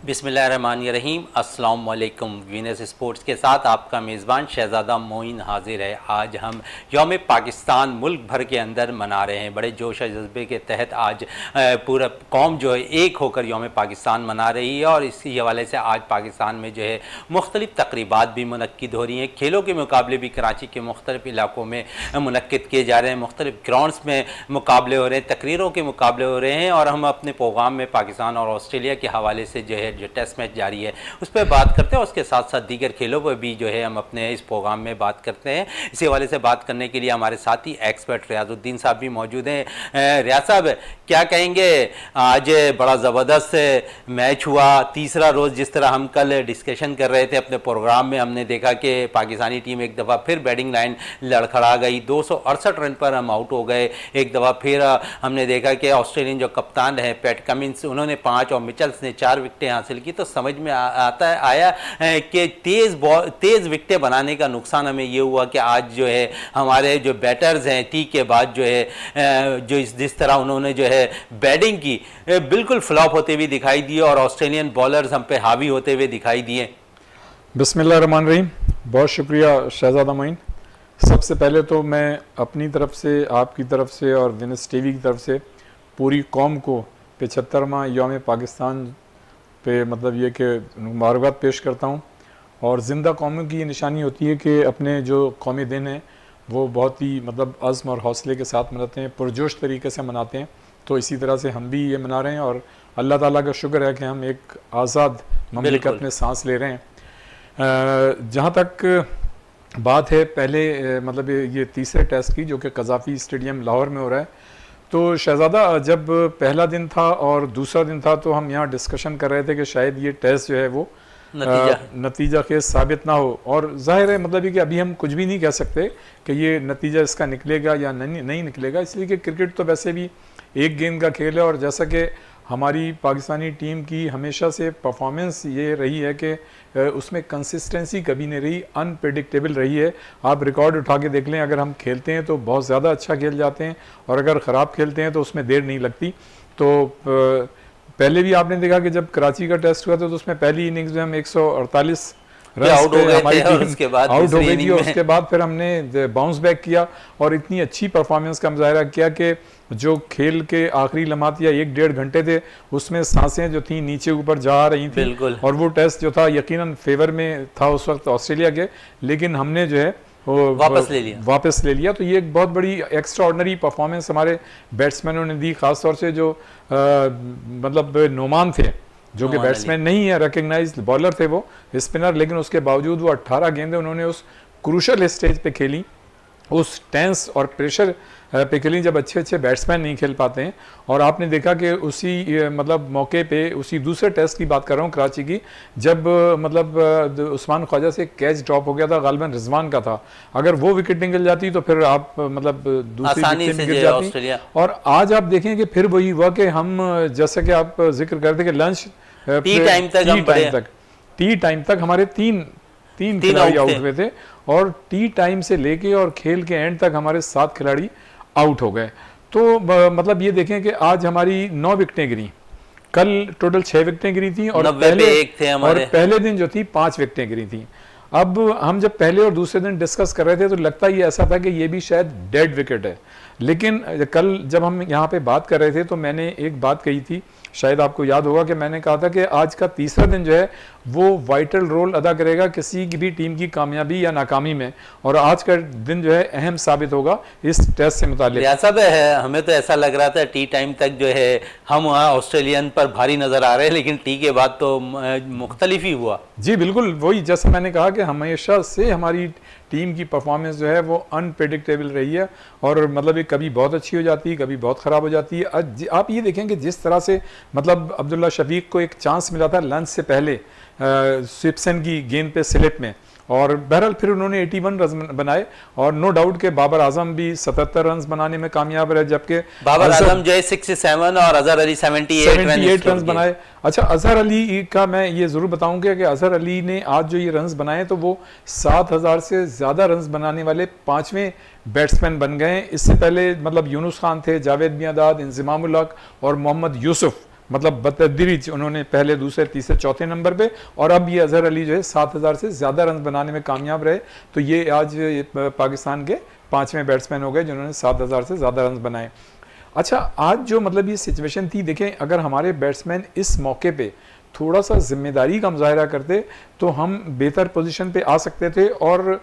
बिस्मिल्लाहिर्रहमानिर्रहीम। अस्सलाम वालेकुम। वीनस स्पोर्ट्स के साथ आपका मेज़बान शहज़ादा मोइन हाजिर है। आज हम यौम पाकिस्तान मुल्क भर के अंदर मना रहे हैं। बड़े जोश और जज्बे के तहत आज पूरा कौम जो है एक होकर यौम पाकिस्तान मना रही है और इसी हवाले से आज पाकिस्तान में जो है मुख्तलिफ़ तकरीबात भी मुनक्किद हो रही हैं। खेलों के मुकाबले भी कराची के मुख्तलिफ़ इलाकों में मुनक्किद किए जा रहे हैं, मुख्तलिफ़ ग्राउंड्स में मुकाबले हो रहे हैं, तकरीरों के मुकाबले हो रहे हैं और हम अपने प्रोग्राम में पाकिस्तान और ऑस्ट्रेलिया के हवाले से जो है जो टेस्ट मैच जारी है उस पर बात करते हैं। उसके साथ साथ दीगर खेलों पर भी जो है हम अपने इस प्रोग्राम में बात करते हैं। इसी हवाले से बात करने के लिए हमारे साथी एक्सपर्ट रियाजुद्दीन साहब भी मौजूद हैं। रियाज साहब, क्या कहेंगे? आज बड़ा ज़बरदस्त मैच हुआ, तीसरा रोज़। जिस तरह हम कल डिस्कशन कर रहे थे अपने प्रोग्राम में, हमने देखा कि पाकिस्तानी टीम एक दफ़ा फिर बैटिंग लाइन लड़खड़ा गई, 268 रन पर हम आउट हो गए। एक दफ़ा फिर हमने देखा कि ऑस्ट्रेलियन जो कप्तान है पैट कमिंस, उन्होंने 5 और मिचल्स ने 4 विकेटें हासिल की। तो समझ में आया कि तेज़ विकेटें बनाने का नुकसान हमें ये हुआ कि आज जो है हमारे जो बैटर्स हैं टी के बाद जो है जो जिस तरह उन्होंने जो है बैटिंग की, बिल्कुल फ्लॉप होते हुए दिखाई दिए और ऑस्ट्रेलियन बॉलर्स हम पे हावी होते हुए दिखाई दिए। बिस्मिल्लाहिर्रहमानिर्रहीम। बहुत शुक्रिया शहज़ादा मोइन। सबसे पहले तो मैं अपनी तरफ से, आपकी तरफ से और विनस टीवी की तरफ से पूरी कौम को 75वां यौम पाकिस्तान पे मतलब ये कि मुबारकबाद पेश करता हूँ। और ज़िंदा कौमों की ये निशानी होती है कि अपने जो कौमी दिन हैं वो बहुत ही मतलब अज़्म और हौसले के साथ मनाते हैं, पुरजोश तरीके से मनाते हैं। तो इसी तरह से हम भी ये मना रहे हैं और अल्लाह ताला का शुक्र है कि हम एक आज़ाद ममलिकत में सांस ले रहे हैं। जहाँ तक बात है पहले मतलब ये तीसरे टेस्ट की, जो कि कज़ाफ़ी स्टेडियम लाहौर में हो रहा है, तो शहज़ादा जब पहला दिन था और दूसरा दिन था तो हम यहाँ डिस्कशन कर रहे थे कि शायद ये टेस्ट जो है वो नतीजा खेज साबित ना हो। और जाहिर है मतलब ये कि अभी हम कुछ भी नहीं कह सकते कि ये नतीजा इसका निकलेगा या नहीं निकलेगा, इसलिए कि क्रिकेट तो वैसे भी एक गेंद का खेल है। और जैसा कि हमारी पाकिस्तानी टीम की हमेशा से परफॉर्मेंस ये रही है कि उसमें कंसिस्टेंसी कभी नहीं रही, अनप्रेडिक्टेबल रही है। आप रिकॉर्ड उठा के देख लें, अगर हम खेलते हैं तो बहुत ज़्यादा अच्छा खेल जाते हैं और अगर ख़राब खेलते हैं तो उसमें देर नहीं लगती। तो पहले भी आपने देखा कि जब कराची का टेस्ट हुआ था तो उसमें पहली इनिंग्स में हम 148 रन आउट हो गए थे और उसके बाद आउट हो गई थी और उसके बाद फिर हमने बाउंस बैक किया और इतनी अच्छी परफॉर्मेंस का मुजाहरा किया कि जो खेल के आखिरी लम्हात या 1-1.5 घंटे थे उसमें सांसें जो थी नीचे ऊपर जा रही थी। और वो टेस्ट जो था यकीनन फेवर में था उस वक्त ऑस्ट्रेलिया के, लेकिन हमने जो है वो वापस ले लिया। तो ये एक बहुत बड़ी एक्स्ट्रा ऑर्डिनरी परफॉर्मेंस हमारे बैट्समैनों ने दी, ख़ासतौर से जो मतलब नोमान थे, जो कि बैट्समैन नहीं है, रिकग्नाइज्ड बॉलर थे, वो स्पिनर, लेकिन उसके बावजूद वो 18 गेंदें उन्होंने उस क्रूशल स्टेज पे खेली, उस टेंस और प्रेशर पे खेली जब अच्छे बैट्समैन नहीं खेल पाते हैं। और आपने देखा कि उसी मतलब मौके पे, उसी दूसरे टेस्ट की बात कर रहा हूँ कराची की, जब मतलब उस्मान ख्वाजा से कैच ड्रॉप हो गया था, गालिबन रिजवान का था, अगर वो विकेट निकल जाती तो फिर आप मतलब दूसरी विकेट गिर जाती। और आज आप देखें कि फिर वही हुआ कि हम जैसे कि आप जिक्र करते कि लंच टी टाइम तक हमारे तीन खिलाड़ी आउट हुए थे और टी टाइम से लेके और खेल के एंड तक हमारे 7 खिलाड़ी आउट हो गए। तो मतलब ये देखें कि आज हमारी 9 विकेटें गिरी, कल टोटल 6 विकेटें गिरी थी और पहले दिन जो थी 5 विकेटें गिरी थी। अब हम जब पहले और दूसरे दिन डिस्कस कर रहे थे तो लगता ही ऐसा था कि ये भी शायद डेड विकेट है, लेकिन कल जब हम यहाँ पे बात कर रहे थे तो मैंने एक बात कही थी, शायद आपको याद होगा कि मैंने कहा था कि आज का तीसरा दिन जो है वो वाइटल रोल अदा करेगा किसी की भी टीम की कामयाबी या नाकामी में, और आज का दिन जो है अहम साबित होगा इस टेस्ट से मुताल्लिक। ऐसा भी है, हमें तो ऐसा लग रहा था टी टाइम तक जो है हम वहाँ ऑस्ट्रेलियन पर भारी नज़र आ रहे हैं, लेकिन टी के बाद तो मुख्तलिफ ही हुआ। जी बिल्कुल, वही जैसे मैंने कहा कि हमेशा से हमारी टीम की परफॉर्मेंस जो है वो अनप्रेडिक्टेबल रही है और मतलब ये कभी बहुत अच्छी हो जाती है, कभी बहुत ख़राब हो जाती है। आप ये देखें कि जिस तरह से मतलब अब्दुल्ला शफीक को एक चांस मिला था लंच से पहले स्विप्सन की गेंद पे स्लिप में, और बहरहाल फिर उन्होंने 81 रन बनाए और नो डाउट के बाबर आजम भी 77 रन बनाने में कामयाब रहे, जबकि बाबर आजम जो है 67 और अजहर अली 78 रन बनाए। अच्छा, अजहर अली का मैं ये जरूर बताऊंगा कि अजहर अली ने आज जो ये रन बनाए तो वो 7000 से ज़्यादा रन बनाने वाले 5वें बैट्समैन बन गए। इससे पहले मतलब यूनुस खान थे, जावेद मियांदाद, इंज़िमामुल हक और मोहम्मद यूसुफ मतलब बतदरीज उन्होंने पहले दूसरे तीसरे चौथे नंबर पे, और अब ये अजहर अली जो है 7,000 से ज़्यादा रन बनाने में कामयाब रहे। तो ये आज पाकिस्तान के 5वें बैट्समैन हो गए जिन्होंने 7,000 से ज़्यादा रन बनाए। अच्छा, आज जो मतलब ये सिचुएशन थी, देखें अगर हमारे बैट्समैन इस मौके पे थोड़ा सा जिम्मेदारी का मुजाहरा करते तो हम बेहतर पोजीशन पे आ सकते थे। और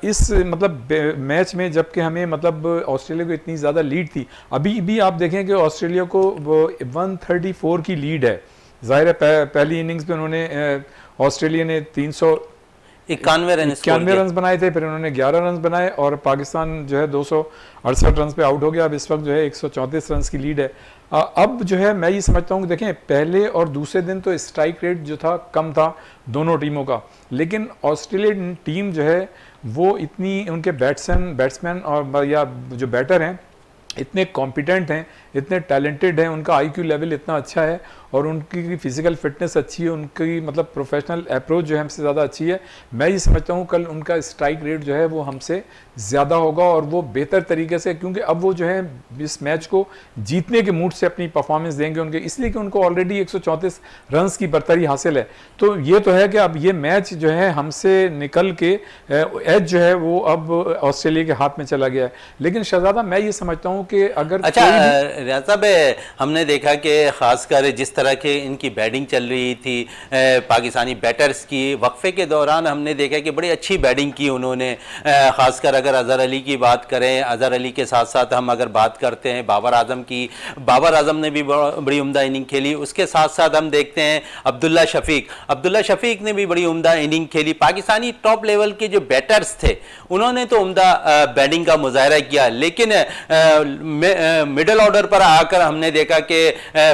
इस मतलब मैच में जबकि हमें मतलब ऑस्ट्रेलिया को इतनी ज़्यादा लीड थी, अभी भी आप देखें कि ऑस्ट्रेलिया को 134 की लीड है। ज़ाहिर है पहली इनिंग्स पे उन्होंने ऑस्ट्रेलिया ने 91 रन बनाए थे, फिर उन्होंने 11 रन बनाए और पाकिस्तान जो है 268 रन पे आउट हो गया। अब इस वक्त जो है 134 रन की लीड है। अब जो है मैं ये समझता हूँ कि देखें पहले और दूसरे दिन तो स्ट्राइक रेट जो था कम था दोनों टीमों का, लेकिन ऑस्ट्रेलियन टीम जो है वो इतनी उनके बैट्समैन और या जो बैटर हैं इतने कॉम्पिटेंट हैं, इतने टैलेंटेड हैं, उनका आईक्यू लेवल इतना अच्छा है और उनकी फिजिकल फिटनेस अच्छी है, उनकी मतलब प्रोफेशनल अप्रोच जो है हमसे ज़्यादा अच्छी है। मैं ये समझता हूँ कल उनका स्ट्राइक रेट जो है वो हमसे ज़्यादा होगा और वो बेहतर तरीके से, क्योंकि अब वो जो है इस मैच को जीतने के मूड से अपनी परफॉर्मेंस देंगे उनके, इसलिए कि उनको ऑलरेडी 134 रन की बरतरी हासिल है। तो ये तो है कि अब ये मैच जो है हमसे निकल के एज जो है वो अब ऑस्ट्रेलिया के हाथ में चला गया है। लेकिन शहजादा मैं ये समझता हूँ कि अगर रियाज साहब, हमने देखा कि खासकर जिस तरह के इनकी बैटिंग चल रही थी पाकिस्तानी बैटर्स की, वक्फे के दौरान हमने देखा कि बड़ी अच्छी बैटिंग की उन्होंने। खासकर अगर अजहर अली की बात करें, अजहर अली के साथ साथ हम अगर बात करते हैं बाबर आजम की, बाबर आजम ने भी बड़ी उम्दा इनिंग खेली। उसके साथ साथ हम देखते हैं अब्दुल्ला शफीक ने भी बड़ी उम्दा इनिंग खेली। पाकिस्तानी टॉप लेवल के जो बैटर्स थे उन्होंने तो उम्दा बैटिंग का मुजाहरा किया, लेकिन मिडल ऑर्डर पर आकर हमने देखा कि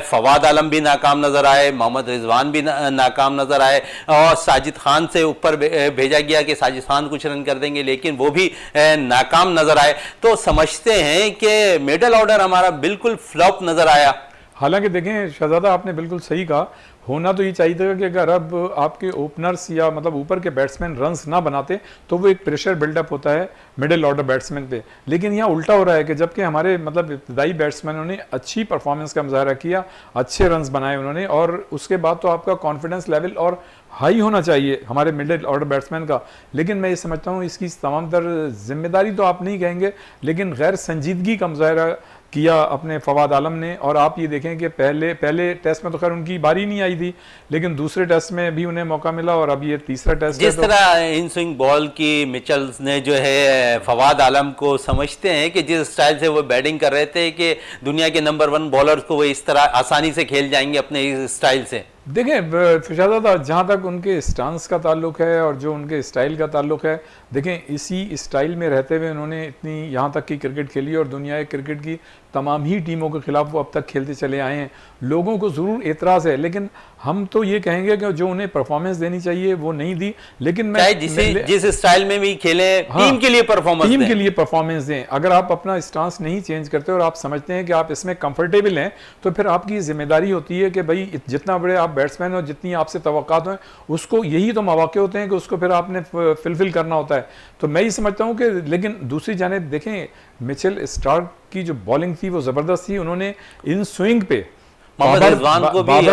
फवाद आलम भी नाकाम नजर आए, मोहम्मद रिजवान भी नाकाम नजर आए और साजिद खान से ऊपर भेजा गया कि साजिद खान कुछ रन कर देंगे, लेकिन वो भी नाकाम नजर आए। तो समझते हैं कि मिडल ऑर्डर हमारा बिल्कुल फ्लॉप नजर आया। हालांकि देखें शहजादा, आपने बिल्कुल सही कहा, होना तो ये चाहिए था कि अगर अब आपके ओपनर्स या मतलब ऊपर के बैट्समैन रन्स ना बनाते तो वो एक प्रेशर बिल्डअप होता है मिडिल ऑर्डर बैट्समैन पे। लेकिन यहाँ उल्टा हो रहा है कि जबकि हमारे मतलब इब्तदाई बैट्समैनों ने अच्छी परफॉर्मेंस का मुजाहरा किया, अच्छे रन्स बनाए उन्होंने, और उसके बाद तो आपका कॉन्फिडेंस लेवल और हाई होना चाहिए हमारे मिडिल ऑर्डर बैट्समैन का। लेकिन मैं ये समझता हूँ इसकी तमाम तर जिम्मेदारी तो आप नहीं कहेंगे, लेकिन गैर संजीदगी का मुजाहरा किया अपने फवाद आलम ने। और आप ये देखें कि पहले टेस्ट में तो खैर उनकी बारी नहीं आई थी, लेकिन दूसरे टेस्ट में भी उन्हें मौका मिला और अब ये तीसरा टेस्ट जिस तरह इन स्विंग बॉल की मिचेल्स ने जो है फवाद आलम को समझते हैं कि जिस स्टाइल से वो बैटिंग कर रहे थे कि दुनिया के नंबर 1 बॉलर्स को वो इस तरह आसानी से खेल जाएंगे अपने इस स्टाइल से। देखें शहजादा, जहाँ तक उनके स्टांस का ताल्लुक है और जो उनके स्टाइल का ताल्लुक है, देखें इसी स्टाइल में रहते हुए उन्होंने इतनी यहाँ तक की क्रिकेट खेली और दुनिया के क्रिकेट की तमाम ही टीमों के खिलाफ वो अब तक खेलते चले आए हैं। लोगों को ज़रूर एतराज़ है, लेकिन हम तो ये कहेंगे कि जो उन्हें परफॉर्मेंस देनी चाहिए वो नहीं दी। लेकिन मैं जिस स्टाइल में भी खेले, हाँ, टीम के लिए परफॉर्मेंस दें। अगर आप अपना स्टांस नहीं चेंज करते और आप समझते हैं कि आप इसमें कंफर्टेबल हैं, तो फिर आपकी जिम्मेदारी होती है कि भाई जितना बड़े आप बैट्समैन हो, जितनी आपसे तवक्कात हैं, उसको यही तो मौके होते हैं कि उसको फिर आपने फुलफिल करना होता है। तो मैं ये समझता हूँ कि लेकिन दूसरी जानिब देखें मिचेल स्टार्क की जो बॉलिंग थी वो ज़बरदस्त थी। उन्होंने इन स्विंग पे मोहम्मद रिजवान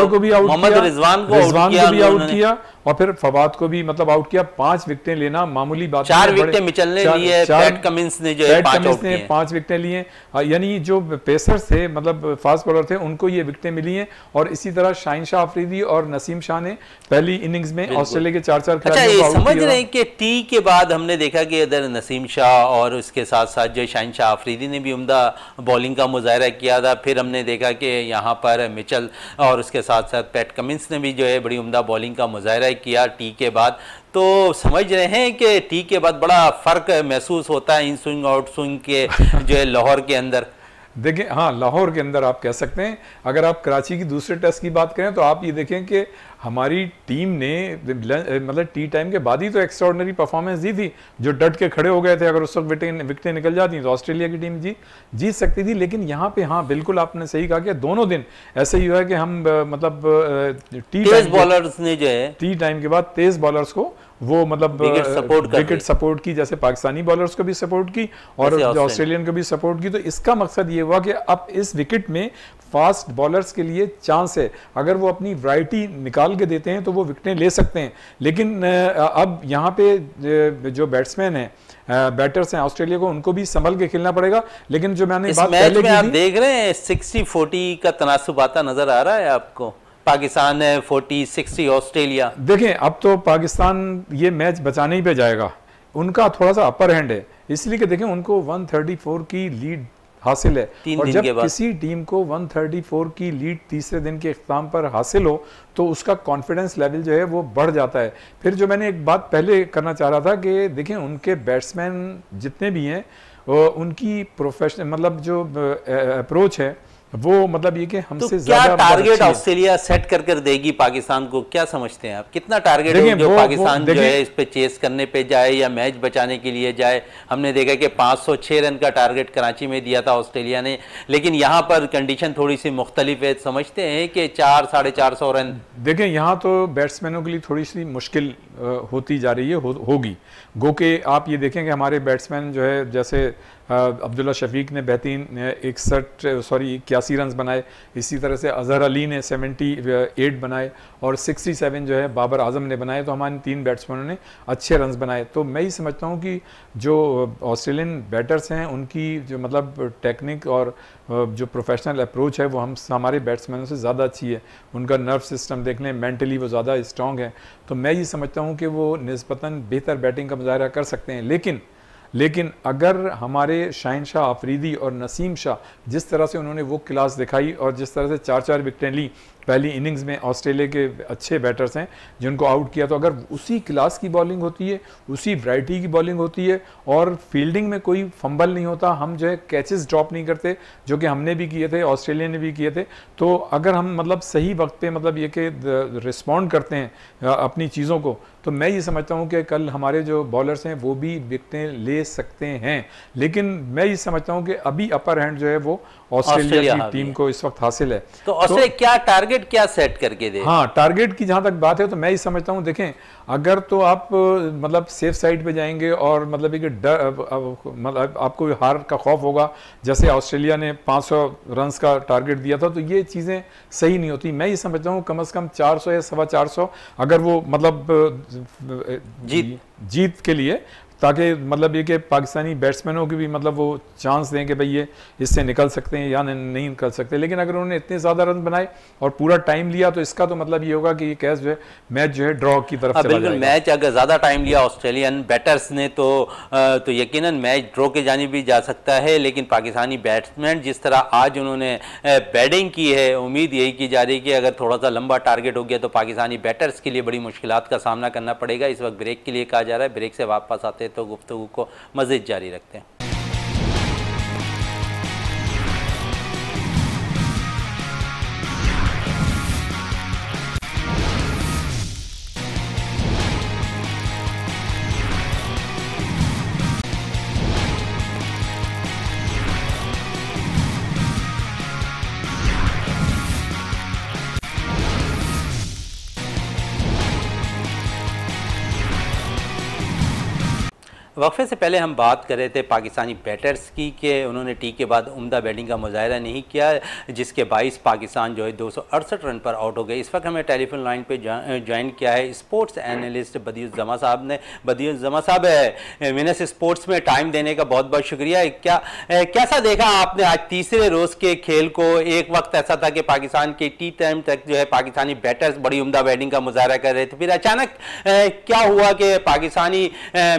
को भी आउट किया और फिर फवाद को भी मतलब आउट किया। 5 विकेटें लेना मामूली बात, 4 विकेटें मिचेल ने लिए, पैट कमिंस ने जो है 5 विकेटें लिए। यानी जो पेसर्स थे मतलब फास्ट बॉलर थे उनको ये विकेटें मिली हैं। और इसी तरह शाहीन शाह अफरीदी और नसीम शाह ने पहली इनिंग्स में ऑस्ट्रेलिया के 4 खिलाड़ियों को आउट किया। समझ रहे हैं कि टी के बाद हमने देखा कि इधर नसीम शाह और उसके साथ साथ जो शाहीन शाह अफरीदी ने भी उम्दा बॉलिंग का मुजाहरा किया था। फिर हमने देखा कि यहाँ पर मिचेल और उसके साथ साथ पैट कमिंस ने भी जो है बड़ी उम्दा बॉलिंग का मुजाहरा किया टी के बाद। तो समझ रहे हैं कि टी के बाद बड़ा फ़र्क महसूस होता है इन स्विंग आउट स्विंग के जो है लाहौर के अंदर। देखें हाँ, लाहौर के अंदर आप कह सकते हैं। अगर आप कराची की दूसरे टेस्ट की बात करें तो आप ये देखें कि हमारी टीम ने मतलब टी टाइम के बाद ही तो एक्स्ट्राऑर्डिनरी परफॉर्मेंस दी थी, जो डट के खड़े हो गए थे। अगर उस वक्त विकेटें निकल जाती तो ऑस्ट्रेलिया की टीम जीत सकती थी। लेकिन यहाँ पे हाँ बिल्कुल आपने सही कहा कि दोनों दिन ऐसे ही हुआ है कि हम मतलब टी टाइम के बाद तेज बॉलर्स को वो मतलब विकेट सपोर्ट की, जैसे पाकिस्तानी बॉलर्स को भी सपोर्ट की और ऑस्ट्रेलियन को भी सपोर्ट की। तो इसका मकसद ये हुआ कि अब इस विकेट में फास्ट बॉलर्स के लिए चांस है, अगर वो अपनी वैरायटी निकाल के देते हैं तो वो विकेटें ले सकते हैं। लेकिन अब यहाँ पे जो बैट्समैन हैं, बैटर्स हैं ऑस्ट्रेलिया को, उनको भी संभल के खेलना पड़ेगा। लेकिन जो मैंने बात पहले की थी, आप देख रहे हैं 60-40 का तनासुब आता नजर आ रहा है आपको, पाकिस्तान 40-60 ऑस्ट्रेलिया। देखें अब तो पाकिस्तान ये मैच बचाने ही पे जाएगा, उनका थोड़ा सा अपर हैंड है, इसलिए कि देखें उनको 134 की लीड हासिल है, और जब किसी टीम को 134 की लीड तीसरे दिन के इख्तिताम पर हासिल हो तो उसका कॉन्फिडेंस लेवल जो है वो बढ़ जाता है। फिर जो मैंने एक बात पहले करना चाह रहा था कि देखें उनके बैट्समैन जितने भी हैं उनकी प्रोफेशनल मतलब जो अप्रोच है वो मतलब ये कि हमसे ज्यादा टारगेट ऑस्ट्रेलिया सेट कर देगी पाकिस्तान को, क्या समझते हैं आप? कितना टारगेट है जो पाकिस्तान जो है इस पे चेस करने पे जाए या मैच बचाने के लिए जाए? हमने देखा कि 506 रन का टारगेट कराची में दिया था ऑस्ट्रेलिया ने, लेकिन यहाँ पर कंडीशन थोड़ी सी मुख्तलिफ है। समझते हैं कि 400-450 रन। देखें यहाँ तो बैट्समैनों के लिए थोड़ी सी मुश्किल होती जा रही है, होगी। गो के आप ये देखें कि हमारे बैट्समैन जो है, जैसे अब्दुल्ला शफीक ने बेहतरीन 81 रन बनाए, इसी तरह से अजहर अली ने 78 बनाए और 67 जो है बाबर आजम ने बनाए। तो हमारे 3 बैट्समैनों ने अच्छे रन्स बनाए। तो मैं ही समझता हूँ कि जो ऑस्ट्रेलियन बैटर्स हैं उनकी जो मतलब टेक्निक और जो प्रोफेशनल अप्रोच है वो हमारे बैट्समैनों से ज़्यादा अच्छी है। उनका नर्व सिस्टम देख लें, मेंटली वो ज़्यादा स्ट्रॉन्ग है। तो मैं ये समझता हूँ कि वो निस्बतन बेहतर बैटिंग का मुजाहरा कर सकते हैं। लेकिन अगर हमारे शाहिन शाह आफरीदी और नसीम शाह जिस तरह से उन्होंने वो क्लास दिखाई और जिस तरह से 4-4 विकेटें ली पहली इनिंग्स में, ऑस्ट्रेलिया के अच्छे बैटर्स हैं जिनको आउट किया, तो अगर उसी क्लास की बॉलिंग होती है, उसी वैरायटी की बॉलिंग होती है और फील्डिंग में कोई फंबल नहीं होता, हम जो है कैचेस ड्रॉप नहीं करते, जो कि हमने भी किए थे, ऑस्ट्रेलिया ने भी किए थे, तो अगर हम मतलब सही वक्त पे मतलब ये कि रिस्पॉन्ड करते हैं अपनी चीज़ों को, तो मैं ये समझता हूँ कि कल हमारे जो बॉलर्स हैं वो भी विकेटें ले सकते हैं। लेकिन मैं ये समझता हूँ कि अभी अपर हैंड जो है वो ऑस्ट्रेलिया की टीम को इस वक्त हासिल है। तो ऑस्ट्रेलिया क्या टारगेट क्या सेट करके दे? हाँ, टारगेट की जहां तक बात है तो मैं ही समझता हूं, देखें अगर तो आप मतलब सेफ साइड पे जाएंगे और मतलब कि मतलब आपको हार का खौफ होगा, जैसे ऑस्ट्रेलिया ने 500 रन्स का टारगेट दिया था, तो ये चीज़ें सही नहीं होती। मैं ये समझता हूं कम से कम 400 या 450 अगर वो मतलब जीत के लिए, ताकि मतलब ये कि पाकिस्तानी बैट्समैनों की भी मतलब वो चांस दें कि भाई ये इससे निकल सकते हैं या नहीं निकल सकते। लेकिन अगर उन्होंने इतने ज़्यादा रन बनाए और पूरा टाइम लिया तो इसका तो मतलब ये होगा कि ये कैच जो है मैच जो है ड्रॉ की तरफ चला जाएगा। मैच अगर ज़्यादा टाइम लिया ऑस्ट्रेलियन बैटर्स ने तो यकीनन मैच ड्रॉ के जानिब भी जा सकता है। लेकिन पाकिस्तानी बैट्समैन जिस तरह आज उन्होंने बैटिंग की है, उम्मीद यही की जा रही है कि अगर थोड़ा सा लंबा टारगेट हो गया तो पाकिस्तानी बैटर्स के लिए बड़ी मुश्किलात का सामना करना पड़ेगा। इस वक्त ब्रेक के लिए कहा जा रहा है, ब्रेक से वापस आते तो गुफ्तगू को मज़ीद जारी रखते हैं। वक्फे से पहले हम बात कर रहे थे पाकिस्तानी बैटर्स की कि उन्होंने टी के बाद उम्दा बैटिंग का मुजाहिरा नहीं किया, जिसके बाइस पाकिस्तान जो है 268 रन पर आउट हो गए। इस वक्त हमें टेलीफोन लाइन पे ज्वाइन किया है स्पोर्ट्स एनालिस्ट बदियुज़्ज़मा साहब ने। बदियुज़्ज़मा साहब, विनर्स स्पोर्ट्स में टाइम देने का बहुत बहुत शुक्रिया। कैसा देखा आपने आज तीसरे रोज़ के खेल को? एक वक्त ऐसा था कि पाकिस्तान के टी टाइम तक जो है पाकिस्तानी बैटर्स बड़ी उम्दा बैटिंग का मुजाहिरा कर रहे थे, फिर अचानक क्या हुआ कि पाकिस्तानी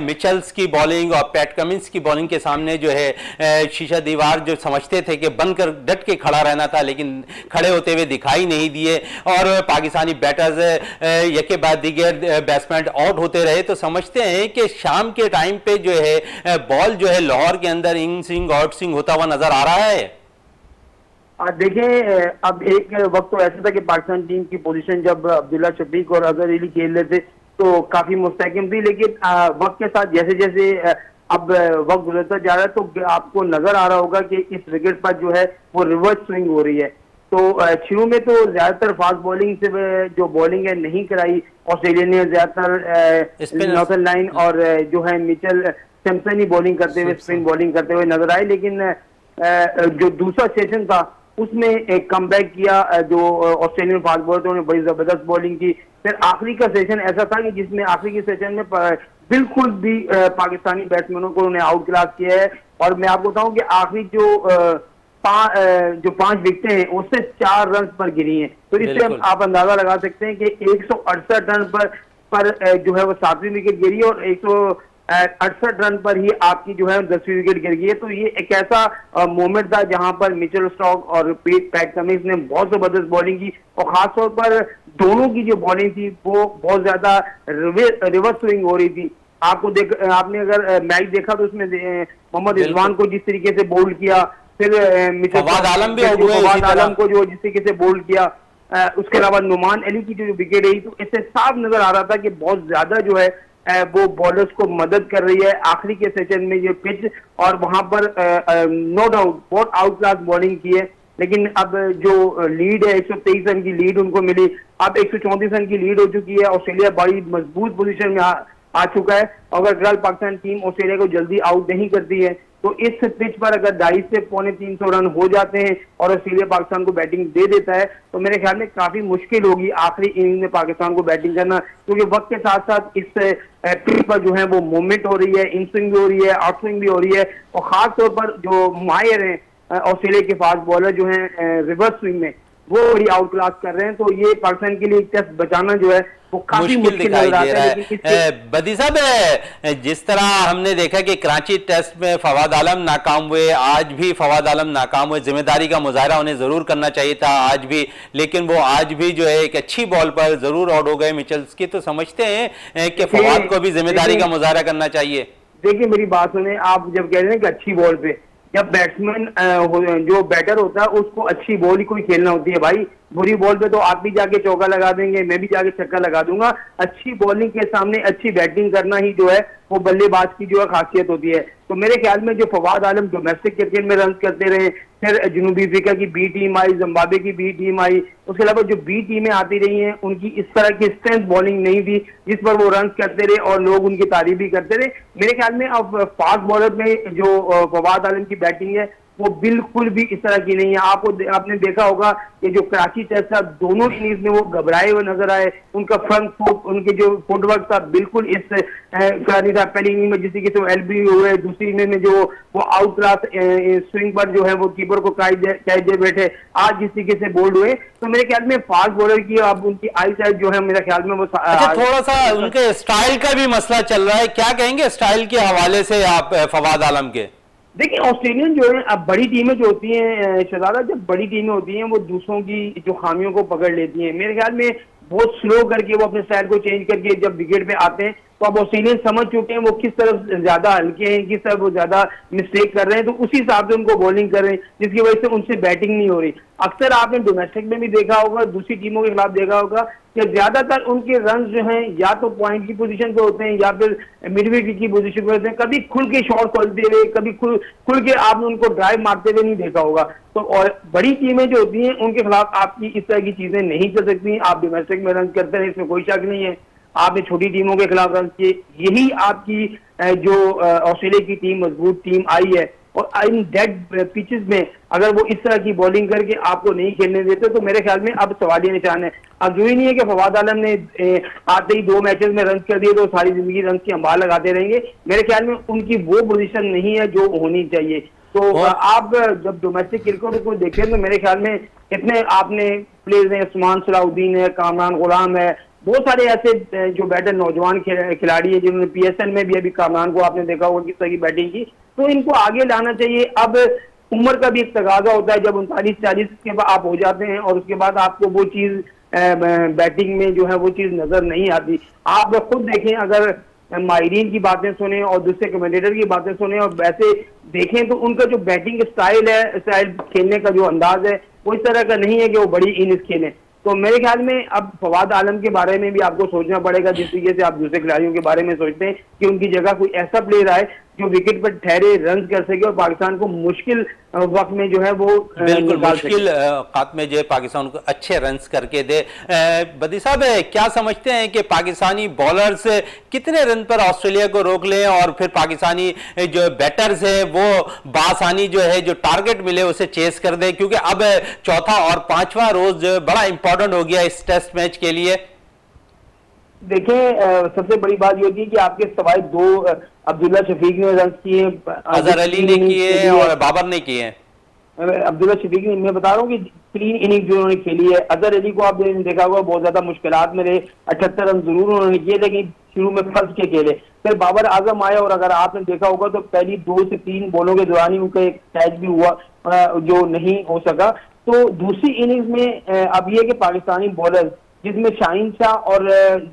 मिचेल्स की बॉलिंग और पैट कमिंस की बॉलिंग के सामने जो है शीशा दीवार जो समझते थे कि बनकर डट के खड़ा रहना था, लेकिन खड़े होते हुए दिखाई नहीं दिए और पाकिस्तानी बैटर्स यके बाद दीगर बैट्समैन आउट होते रहे। तो समझते हैं कि शाम के टाइम पे जो है बॉल जो है लाहौर के अंदर इन स्विंग आउट स्विंग होता हुआ नजर आ रहा है। देखें, अब एक वक्त तो ऐसा था कि पाकिस्तान टीम की पोजीशन जब अब्दुल्ला शफीक और अजहर अली खेल रहे थे तो काफी मुस्तहकम थी, लेकिन वक्त के साथ जैसे जैसे अब वक्त गुजरता जा रहा है तो आपको नजर आ रहा होगा कि इस विकेट पर जो है वो रिवर्स स्विंग हो रही है। तो शुरू में तो ज्यादातर फास्ट बॉलिंग से जो बॉलिंग है नहीं कराई, ऑस्ट्रेलिया ने ज्यादातर नॉर्थन लाइन और जो है मिचेल सैमसन ही बॉलिंग करते हुए, स्पिन बॉलिंग करते हुए नजर आए। लेकिन जो दूसरा सेशन था उसमें एक कमबैक किया जो ऑस्ट्रेलियन फास्ट बॉलर थे, उन्होंने बड़ी जबरदस्त बॉलिंग की। फिर आखिरी का सेशन ऐसा था कि जिसमें आखिरी के सेशन में बिल्कुल भी पाकिस्तानी बैट्समैनों को उन्होंने आउट क्लास किया है। और मैं आपको बताऊं कि आखिरी जो 5 विकेटें हैं उससे 4 रन पर गिरी हैं। तो इससे आप अंदाजा लगा सकते हैं कि 168 रन पर जो है वो 7वीं विकेट गिरी और 168 रन पर ही आपकी जो है 10वीं विकेट गिर गई है। तो ये एक ऐसा मोमेंट था जहां पर मिचेल स्टॉक और पैट कमिंस ने बहुत जबरदस्त बॉलिंग की और खासतौर पर दोनों की जो बॉलिंग थी वो बहुत ज्यादा रिवर्स स्विंग हो रही थी। आपने अगर मैच देखा तो उसमें मोहम्मद रिजवान को जिस तरीके से बोल्ड किया, फिर फवाद आलम को जो जिस तरीके से बोल्ड किया, उसके अलावा नुमान अली की जो विकेट रही, तो इससे साफ नजर आ रहा था कि बहुत ज्यादा जो है वो बॉलर्स को मदद कर रही है आखिरी के सेशन में ये पिच। और वहां पर नो डाउट बहुत आउट क्लास बॉलिंग की है। लेकिन अब जो लीड है 123 रन की लीड उनको मिली, अब 134 रन की लीड हो चुकी है। ऑस्ट्रेलिया बड़ी मजबूत पोजीशन में आ चुका है। अगर फिलहाल पाकिस्तान टीम ऑस्ट्रेलिया को जल्दी आउट नहीं करती है तो इस पिच पर अगर 250 से 350 रन हो जाते हैं और ऑस्ट्रेलिया पाकिस्तान को बैटिंग दे देता है तो मेरे ख्याल में काफी मुश्किल होगी आखिरी इनिंग में पाकिस्तान को बैटिंग करना, क्योंकि वक्त के साथ साथ इस पिच पर जो है वो मूवमेंट हो रही है, इन स्विंग भी हो रही है, आउट स्विंग भी हो रही है। और खास तौर पर जो माहिर हैं ऑस्ट्रेलिया के फास्ट बॉलर जो है रिवर्स स्विंग में, वो बड़ी आउट क्लास कर रहे हैं। तो ये पाकिस्तान के लिए एक टेस्ट बचाना जो है वो काफी मुश्किल दिखाई दे रहा है। बदी साहब, जिस तरह हमने देखा कि कराची टेस्ट में फवाद आलम नाकाम हुए, आज भी फवाद आलम नाकाम हुए, जिम्मेदारी का मुजाहरा उन्हें जरूर करना चाहिए था आज भी, लेकिन वो आज भी जो है एक अच्छी बॉल पर जरूर आउट हो गए मिचेल्स की। तो समझते हैं कि फवाद को भी जिम्मेदारी का मुजाहरा करना चाहिए? देखिए मेरी बात सुने, आप जब कह रहे हैं कि अच्छी बॉल पे, जब बैट्समैन जो बैटर होता है उसको अच्छी बॉल ही कोई खेलना होती है भाई। बुरी बॉल पे तो आप भी जाके चौका लगा देंगे, मैं भी जाके छक्का लगा दूंगा। अच्छी बॉलिंग के सामने अच्छी बैटिंग करना ही जो है वो बल्लेबाज की जो है खासियत होती है। तो मेरे ख्याल में जो फवाद आलम डोमेस्टिक क्रिकेट में रन करते रहे, फिर जनूबी अफ्रीका की बी टीम आई, जिम्बाब्वे की बी टीम आई, उसके अलावा जो बी टीमें आती रही हैं उनकी इस तरह की स्ट्रेंथ बॉलिंग नहीं थी जिस पर वो रन करते रहे और लोग उनकी तारीफ भी करते रहे। मेरे ख्याल में अब फास्ट बॉलर में जो फवाद आलम की बैटिंग है वो बिल्कुल भी इस तरह की नहीं है। आपने देखा होगा कि जो कराची टेस्ट था दोनों इनिंग्स में वो घबराए हुए नजर आए, उनका फ्रंट फुट, उनके जो फुटवर्क था बिल्कुल इस नहीं था। पहली इनिंग में जिस तरीके से एलबी हुए, दूसरी इनिंग में जो वो आउट क्लास स्विंग पर जो है वो कीपर को कैच दे बैठे, आज जिस तरीके से बोल्ड हुए। तो मेरे ख्याल में फास्ट बॉलर की अब उनकी आई साइड जो है मेरे ख्याल में वो थोड़ा सा उनके स्टाइल का भी मसला चल रहा है, क्या कहेंगे स्टाइल के हवाले से आप फवाद आलम के? देखिए ऑस्ट्रेलियन जो है, अब बड़ी टीमें जो होती हैं शहजादा, जब बड़ी टीमें होती हैं वो दूसरों की जो खामियों को पकड़ लेती हैं। मेरे ख्याल में बहुत स्लो करके वो अपने स्टाइल को चेंज करके जब विकेट पे आते हैं तो अब ऑस्ट्रेलियन समझ चुके हैं वो किस तरफ ज्यादा हल्के हैं, किस तरफ वो ज्यादा मिस्टेक कर रहे हैं, तो उसी हिसाब से उनको बॉलिंग कर रहे हैं जिसकी वजह से उनसे बैटिंग नहीं हो रही। अक्सर आपने डोमेस्टिक में भी देखा होगा, दूसरी टीमों के खिलाफ देखा होगा कि ज्यादातर उनके रन जो हैं या तो पॉइंट की पोजीशन पे होते हैं या फिर मिड विकेट की पोजीशन पे होते हैं। कभी खुल के शॉट खोलते हुए, कभी खुल के आपने उनको ड्राइव मारते हुए नहीं देखा होगा। तो और बड़ी टीमें जो होती हैं उनके खिलाफ आपकी इस तरह की चीजें नहीं चल सकती। आप डोमेस्टिक में रन करते हैं, इसमें कोई शक नहीं है। आपने छोटी टीमों के खिलाफ रन किए, यही आपकी जो ऑस्ट्रेलिया की टीम मजबूत टीम आई है। और इन डेड पिचेस में अगर वो इस तरह की बॉलिंग करके आपको नहीं खेलने देते तो मेरे ख्याल में अब सवालिया निशान है। अब जो ही नहीं है कि फवाद आलम ने आते ही 2 मैचेस में रन कर दिए तो सारी जिंदगी रन की अंबार लगाते रहेंगे। मेरे ख्याल में उनकी वो पोजीशन नहीं है जो होनी चाहिए। तो आप जब डोमेस्टिक क्रिकेट को देखें तो मेरे ख्याल में इतने आपने प्लेयर्स हैं, उस्मान सलाउद्दीन है, कामरान गुलाम है, बहुत सारे ऐसे जो बैटर नौजवान खिलाड़ी है जिन्होंने पीएसएल में भी, अभी कामरान को आपने देखा होगा किस तरह की बैटिंग की, तो इनको आगे लाना चाहिए। अब उम्र का भी एक तकाजा होता है, जब 39-40 के बाद आप हो जाते हैं और उसके बाद आपको वो चीज बैटिंग में जो है वो चीज नजर नहीं आती। आप खुद देखें, अगर माहिरीन की बातें सुने और दूसरे कमेंटेटर की बातें सुने और वैसे देखें तो उनका जो बैटिंग स्टाइल है, स्टाइल खेलने का जो अंदाज है वो इस तरह का नहीं है कि वो बड़ी इनिंग्स खेलें। तो मेरे ख्याल में अब फवाद आलम के बारे में भी आपको सोचना पड़ेगा जिस तरीके से आप दूसरे खिलाड़ियों के बारे में सोचते हैं कि उनकी जगह कोई ऐसा प्लेयर आए जो विकेट पर ठहरे रन कर सके और पाकिस्तान को मुश्किल वक्त में जो है वो बिल्कुल मुश्किल वक्त में जो है पाकिस्तान को अच्छे रन्स करके दे। बदी साहब क्या समझते हैं कि पाकिस्तानी बॉलर्स कितने रन पर ऑस्ट्रेलिया को रोक लें और फिर पाकिस्तानी जो बैटर्स हैं वो बासानी जो है जो टारगेट मिले उसे चेस कर दें, क्योंकि अब चौथा और पांचवा रोज बड़ा इंपॉर्टेंट हो गया इस टेस्ट मैच के लिए। देखें, सबसे बड़ी बात ये होती है कि आपके सवाई 2 अब्दुल्ला शफीक ने रन किए, अजहर अली ने किए और बाबर ने किए। अब्दुल्ला शफीक ने, मैं बता रहा हूँ कि 3 इनिंग जो उन्होंने खेली है। अजहर अली को आप देखा होगा बहुत ज्यादा मुश्किलात में रहे, 78 रन जरूर उन्होंने किए लेकिन शुरू में फंस के खेले। फिर बाबर आजम आए और अगर आपने देखा होगा तो पहली 2 से 3 बॉलों के दौरान ही उनका एक कैच भी हुआ जो नहीं हो सका। तो दूसरी इनिंग्स में अब ये कि पाकिस्तानी बॉलर जिसमें शाहीन शाह और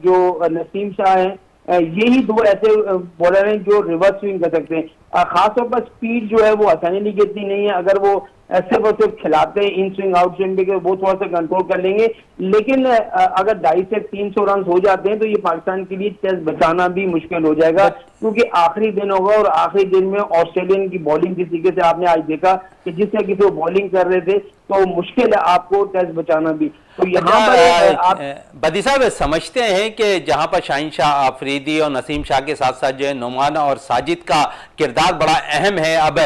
जो नसीम शाह हैं, यही 2 ऐसे बॉलर हैं जो रिवर्स स्विंग कर सकते हैं। खासतौर पर स्पीड जो है वो आसानी लीग इतनी नहीं है, अगर वो सिर्फ और सिर्फ खिलाते हैं इन स्विंग आउट स्विंग पे वो थोड़ा सा कंट्रोल कर लेंगे। लेकिन अगर 250 से 300 रन हो जाते हैं तो ये पाकिस्तान के लिए टेस्ट बचाना भी मुश्किल हो जाएगा, क्योंकि आखिरी दिन होगा और आखिरी दिन में ऑस्ट्रेलियन की बॉलिंग जिस तरीके से आपने आज देखा कि जिस तरीके से वो बॉलिंग कर रहे थे तो मुश्किल है आपको टेस्ट बचाना भी। तो यहाँ पर आप बदी साहब समझते हैं कि जहां पर शाहीन शाह आफरीदी और नसीम शाह के साथ साथ जो है नुमान और साजिद का किरदार बड़ा अहम है। अब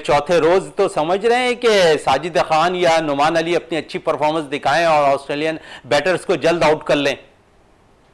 चौथे रोज तो समझ रहे हैं कि साजिद खान या नुमान अली अपनी अच्छी परफॉर्मेंस दिखाएं और ऑस्ट्रेलियन बैटर्स को जल्द आउट कर लें।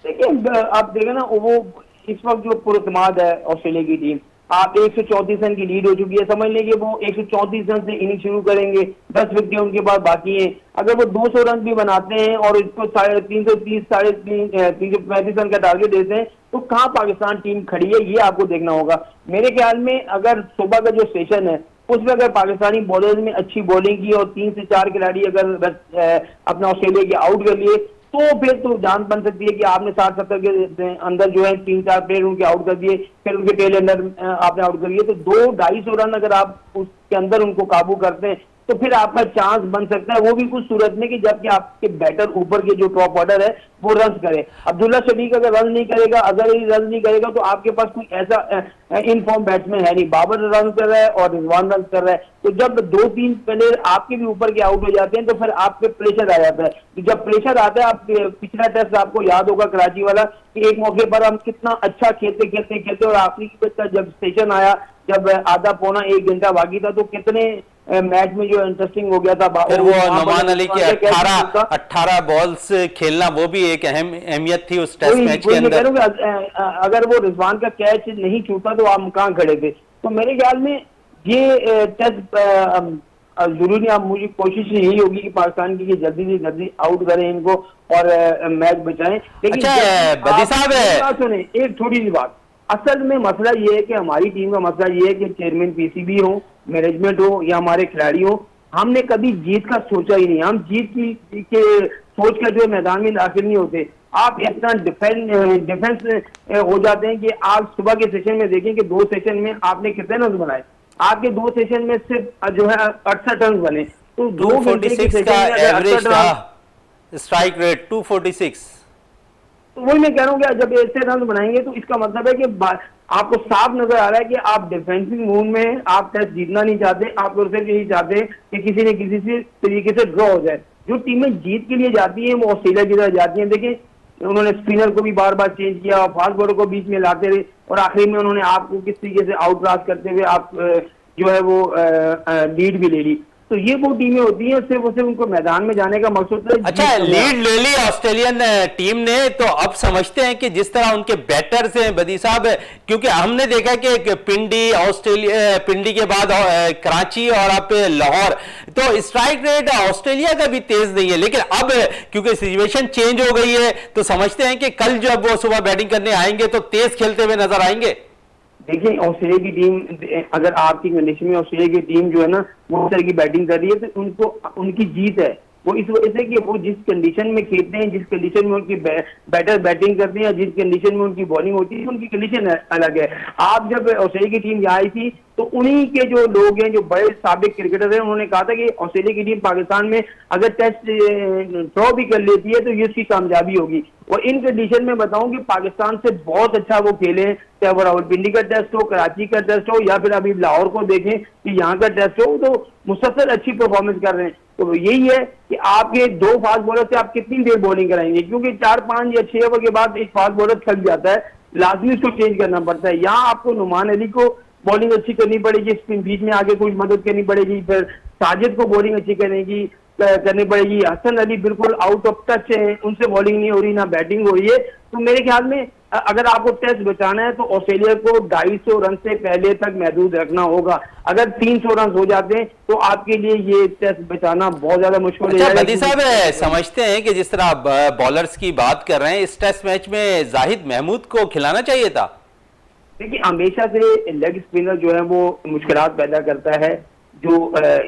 देखिए, आप देखें ना, वो इस वक्त जो पुरतमाद है ऑस्ट्रेलिया की टीम, आप 134 रन की लीड हो चुकी है, समझ लेंगे वो 134 रन से इनिंग शुरू करेंगे, 10 विकेट उनके पास बाकी हैं। अगर वो 200 रन भी बनाते हैं और इसको 330 335 रन का टारगेट देते हैं तो कहाँ पाकिस्तान टीम खड़ी है, ये आपको देखना होगा। मेरे ख्याल में अगर सुबह का जो सेशन है उसमें अगर पाकिस्तानी बॉलर्स में अच्छी बॉलिंग की और 3 से 4 खिलाड़ी अगर अपना ऑस्ट्रेलिया के आउट कर लिए तो फिर तो जान बन सकती है कि आपने 60-70 के अंदर जो है 3-4 प्लेयर उनके आउट कर दिए, फिर उनके टेल अंदर आपने आउट कर दिए, तो 200-250 रन अगर आप उसके अंदर उनको काबू करते हैं तो फिर आपका चांस बन सकता है, वो भी कुछ सूरत में कि जबकि आपके बैटर ऊपर के जो टॉप ऑर्डर है वो रन करे। अब्दुल्ला शफीक अगर रन नहीं करेगा, अगर ये रन नहीं करेगा तो आपके पास कोई ऐसा इनफॉर्म बैट्समैन है नहीं। बाबर रन कर रहा है और रिजवान रन कर रहा है, तो जब 2-3 प्लेयर आपके भी ऊपर के आउट हो जाते हैं तो फिर आप पे प्रेशर आ जाता है। तो जब प्रेशर आता है, आप पिछला टेस्ट आपको याद होगा कराची वाला कि एक मौके पर हम कितना अच्छा खेलते और आखिरी जब स्टेशन आया, जब आधा पौना 1 घंटा बाकी था तो कितने मैच में जो इंटरेस्टिंग हो गया था। फिर वो नुमान अली के 18 बॉल्स खेलना वो भी एक अहमियत थी उस टेस्ट मैच के अंदर। अगर वो रिजवान का कैच नहीं छूटा तो आप कहाँ खड़े थे। तो मेरे ख्याल में ये टेस्ट जरूरी, आप मुझे कोशिश यही होगी कि पाकिस्तान की जल्दी से जल्दी आउट करें इनको और मैच बचाएं। लेकिन सुने एक छोटी सी बात, असल में मसला ये है कि हमारी टीम का मसला ये है कि चेयरमैन पीसीबी हो, मैनेजमेंट हो या हमारे खिलाड़ी हो, हमने कभी जीत का सोचा ही नहीं। हम जीत की के सोच कर जो मैदान में दाखिल नहीं होते। आप इतना डिफेंस हो जाते हैं कि आप सुबह के सेशन में देखें कि 2 सेशन में आपने कितने रन बनाए, आपके 2 सेशन में सिर्फ जो है 68 रन बने। तो 246 का एवरेज था स्ट्राइक रेट, 246। तो वही मैं कह रहा हूँ कि जब ऐसे रन बनाएंगे तो इसका मतलब है कि आपको साफ नजर आ रहा है कि आप डिफेंसिव मूड में आप टेस्ट जीतना नहीं चाहते, आप तो सिर्फ यही चाहते हैं कि किसी न किसी से तरीके से ड्रॉ हो जाए। जो टीमें जीत के लिए जाती हैं वो ऑस्ट्रेलिया की तरह जाती हैं। देखिए, उन्होंने स्पिनर को भी बार बार चेंज किया, फास्ट बॉलर को बीच में लाते रहे और आखिर में उन्होंने आपको किस तरीके से आउट क्लास करते हुए आप जो है वो लीड भी ले ली। तो ये वो टीमें होती हैं, सिर्फ उनको मैदान में जाने का मकसद है। अच्छा, लीड ले ली ऑस्ट्रेलियन टीम ने, तो अब समझते हैं कि जिस तरह उनके बैटर्स हैं बदी साहब, क्योंकि हमने देखा कि पिंडी के बाद कराची और अब लाहौर, तो स्ट्राइक रेट ऑस्ट्रेलिया का भी तेज नहीं है। लेकिन अब क्योंकि सिचुएशन चेंज हो गई है तो समझते हैं कि कल जब वो सुबह बैटिंग करने आएंगे तो तेज खेलते हुए नजर आएंगे। देखिए, ऑस्ट्रेलिया की टीम, अगर आपकी कंडीशन में ऑस्ट्रेलिया की टीम जो है ना वो इस तरह की बैटिंग कर रही है तो उनको उनकी जीत है। वो इस वजह से कि वो जिस कंडीशन में खेलते हैं, जिस कंडीशन में उनकी बैटर बैटिंग करते हैं, जिस कंडीशन में उनकी बॉलिंग होती है, उनकी कंडीशन अलग है। आप जब ऑस्ट्रेलिया की टीम यहाँ आई थी तो उन्हीं के जो लोग हैं, जो बड़े साबिक क्रिकेटर हैं, उन्होंने कहा था कि ऑस्ट्रेलिया की टीम पाकिस्तान में अगर टेस्ट ड्रॉ भी कर लेती है तो ये उसकी कामयाबी होगी। और इन कंडीशन में बताऊं कि पाकिस्तान से बहुत अच्छा वो खेले, चाहे वो रावलपिंडी का टेस्ट हो, कराची का टेस्ट हो, या फिर अभी लाहौर को देखें कि यहाँ का टेस्ट हो, तो मुसलसल अच्छी परफॉर्मेंस कर रहे हैं। तो यही है कि आपके 2 फास्ट बॉलर से आप कितनी देर बॉलिंग कराएंगे, क्योंकि 4, 5 या 6 ओवर के बाद एक फास्ट बॉलर थक जाता है, लाजमी उसको चेंज करना पड़ता है। यहाँ आपको नुमान अली को बॉलिंग अच्छी करनी पड़ेगी, बीच में आगे कुछ मदद करनी पड़ेगी, फिर साजिद को बॉलिंग अच्छी करनी पड़ेगी। हसन अली बिल्कुल आउट ऑफ टच है, उनसे बॉलिंग नहीं हो रही, ना बैटिंग हो रही है। तो मेरे ख्याल में अगर आपको टेस्ट बचाना है तो ऑस्ट्रेलिया को 250 रन से पहले तक महदूद रखना होगा। अगर 300 रन हो जाते हैं तो आपके लिए ये टेस्ट बचाना बहुत ज्यादा मुश्किल है। अच्छा बदी साहब, समझते हैं कि जिस तरह आप बॉलर्स की बात कर रहे हैं, इस टेस्ट मैच में जाहिद महमूद को खिलाना चाहिए था? देखिए, हमेशा से लेग स्पिनर जो है वो मुश्किलात पैदा करता है। जो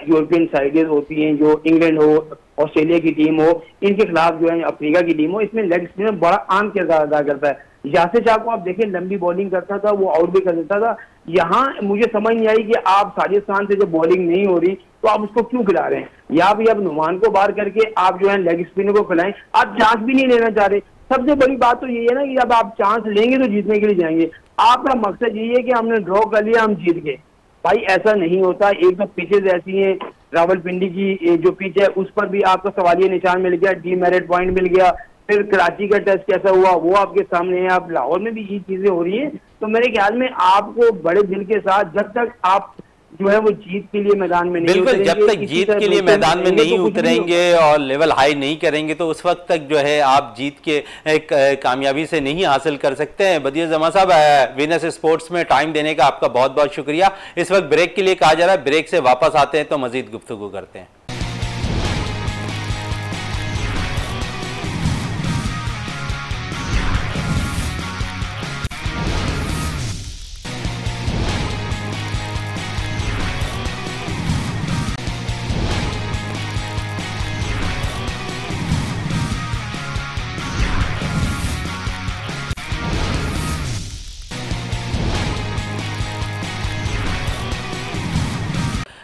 यूरोपियन साइडेज होती हैं, जो इंग्लैंड हो, ऑस्ट्रेलिया की टीम हो, इनके खिलाफ जो है अफ्रीका की टीम हो, इसमें लेग स्पिनर बड़ा आम किरदार अदा करता है। यासिर शाह को आप देखें, लंबी बॉलिंग करता था, वो आउट भी कर देता था। यहाँ मुझे समझ नहीं आई कि आप साजिद खान से जब बॉलिंग नहीं हो रही तो आप उसको क्यों खिला रहे हैं, या भी आप नुमान को बाहर करके आप जो है लेग स्पिनर को खिलाएं। आप चांस भी नहीं लेना चाह रहे। सबसे बड़ी बात तो ये है ना कि जब आप चांस लेंगे तो जीतने के लिए जाएंगे। आपका मकसद यही है कि हमने ड्रॉ कर लिया, हम जीत गए। भाई ऐसा नहीं होता। एक तो पिचेज ऐसी हैं, रावलपिंडी की जो पिच है उस पर भी आपको सवालिया निशान मिल गया, डीमेरिट पॉइंट मिल गया। फिर कराची का टेस्ट कैसा हुआ वो आपके सामने है। आप लाहौर में भी ये चीजें हो रही हैं। तो मेरे ख्याल में आपको बड़े दिल के साथ, जब तक आप जो है वो जीत के लिए मैदान में नहीं बिल्कुल, जब तक जीत के लिए मैदान में नहीं उतरेंगे और लेवल हाई नहीं करेंगे तो उस वक्त तक जो है आप जीत के एक कामयाबी से नहीं हासिल कर सकते हैं। बदिर जमा साहब, वीनस स्पोर्ट्स में टाइम देने का आपका बहुत बहुत शुक्रिया। इस वक्त ब्रेक के लिए कहा जा रहा है, ब्रेक से वापस आते हैं तो मजीद गुफ्तगू करते हैं।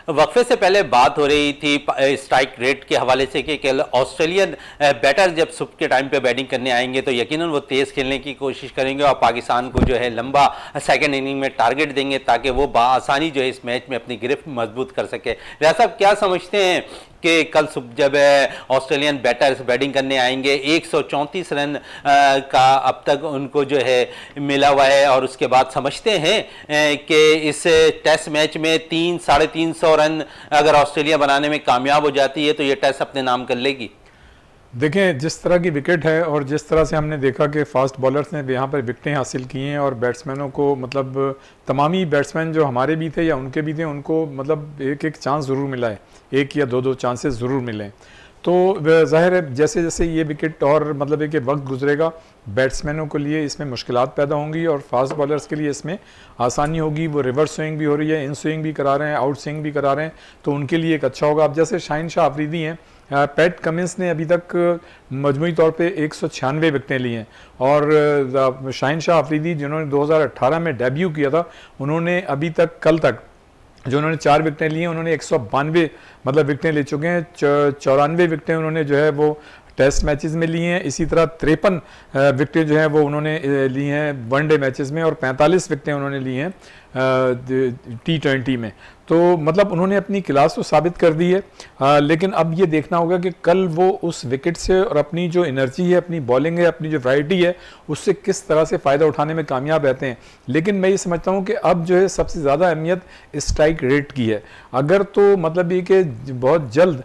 वक्फे से पहले बात हो रही थी स्ट्राइक रेट के हवाले से कि ऑस्ट्रेलियन बैटर जब सुबह के टाइम पे बैटिंग करने आएंगे तो यकीनन वो तेज़ खेलने की कोशिश करेंगे और पाकिस्तान को जो है लंबा सेकंड इनिंग में टारगेट देंगे ताकि वो बासानी जो है इस मैच में अपनी गिरफ्त मजबूत कर सके। रियाज साहब, क्या समझते हैं कि कल सुबह जब ऑस्ट्रेलियन बैटर्स बैटिंग करने आएंगे, 134 रन का अब तक उनको जो है मिला हुआ है, और उसके बाद समझते हैं कि इस टेस्ट मैच में 300-350 रन अगर ऑस्ट्रेलिया बनाने में कामयाब हो जाती है तो ये टेस्ट अपने नाम कर लेगी? देखें, जिस तरह की विकेट है और जिस तरह से हमने देखा कि फास्ट बॉलर्स ने यहाँ पर विकेटें हासिल की हैं और बैट्समैनों को, मतलब तमामी बैट्समैन जो हमारे भी थे या उनके भी थे, उनको मतलब एक एक चांस ज़रूर मिला है, 1 या 2 चांसेस ज़रूर मिले। तो ज़ाहिर है जैसे जैसे ये विकेट और मतलब एक वक्त गुजरेगा, बैट्समैनों के लिए इसमें मुश्किलात पैदा होंगी और फास्ट बॉलर्स के लिए इसमें आसानी होगी। वो रिवर्स स्विंग भी हो रही है, इन स्विंग भी करा रहे हैं, आउट स्विंग भी करा रहे हैं, तो उनके लिए एक अच्छा होगा। अब जैसे शाहीन शाह अफरीदी हैं, पैट कमिंस ने अभी तक मजमूई तौर पे 196 विकेटें ली हैं, और शाहीन शाह अफरीदी जिन्होंने 2018 में डेब्यू किया था, उन्होंने अभी तक कल तक जो उन्होंने 4 विकेटें ली हैं, उन्होंने 192 मतलब विकेटें ले चुके हैं। 94 विकेटें उन्होंने जो है वो टेस्ट मैचेस में ली हैं। इसी तरह 53 विकेटें जो हैं वो उन्होंने ली हैं वनडे मैचेस में, और 45 विकेटें उन्होंने ली हैं T20 में। तो मतलब उन्होंने अपनी क्लास तो साबित कर दी है, लेकिन अब ये देखना होगा कि कल वो उस विकेट से और अपनी जो एनर्जी है, अपनी बॉलिंग है, अपनी जो वैरायटी है, उससे किस तरह से फ़ायदा उठाने में कामयाब रहते हैं। लेकिन मैं ये समझता हूँ कि अब जो है सबसे ज़्यादा अहमियत स्ट्राइक रेट की है। अगर तो मतलब ये कि बहुत जल्द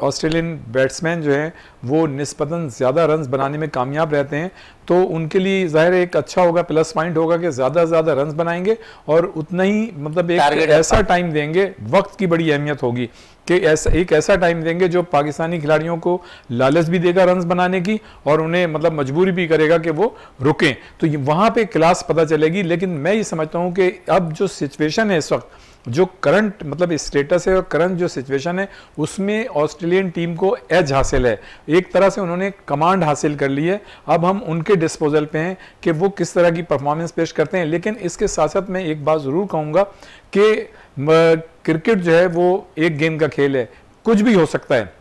ऑस्ट्रेलियन बैट्समैन जो हैं वो निस्बतन ज़्यादा रन्स बनाने में कामयाब रहते हैं, तो उनके लिए ज़ाहिर एक अच्छा होगा, प्लस पॉइंट होगा कि ज़्यादा से ज़्यादा रन्स बनाएंगे और उतना ही मतलब एक ऐसा टाइम देंगे, वक्त की बड़ी अहमियत होगी कि एक ऐसा टाइम देंगे जो पाकिस्तानी खिलाड़ियों को लालच भी देगा रन्स बनाने की और उन्हें मतलब मजबूरी भी करेगा कि वो रुकें, तो वहाँ पे क्लास पता चलेगी। लेकिन मैं ये समझता हूँ कि अब जो सिचुएशन है इस वक्त, जो करंट मतलब स्टेटस है और करंट जो सिचुएशन है उसमें ऑस्ट्रेलियन टीम को एज हासिल है, एक तरह से उन्होंने कमांड हासिल कर ली है। अब हम उनके डिस्पोजल पे हैं कि वो किस तरह की परफॉर्मेंस पेश करते हैं। लेकिन इसके साथ साथ मैं एक बात ज़रूर कहूँगा कि क्रिकेट जो है वो एक गेम का खेल है, कुछ भी हो सकता है।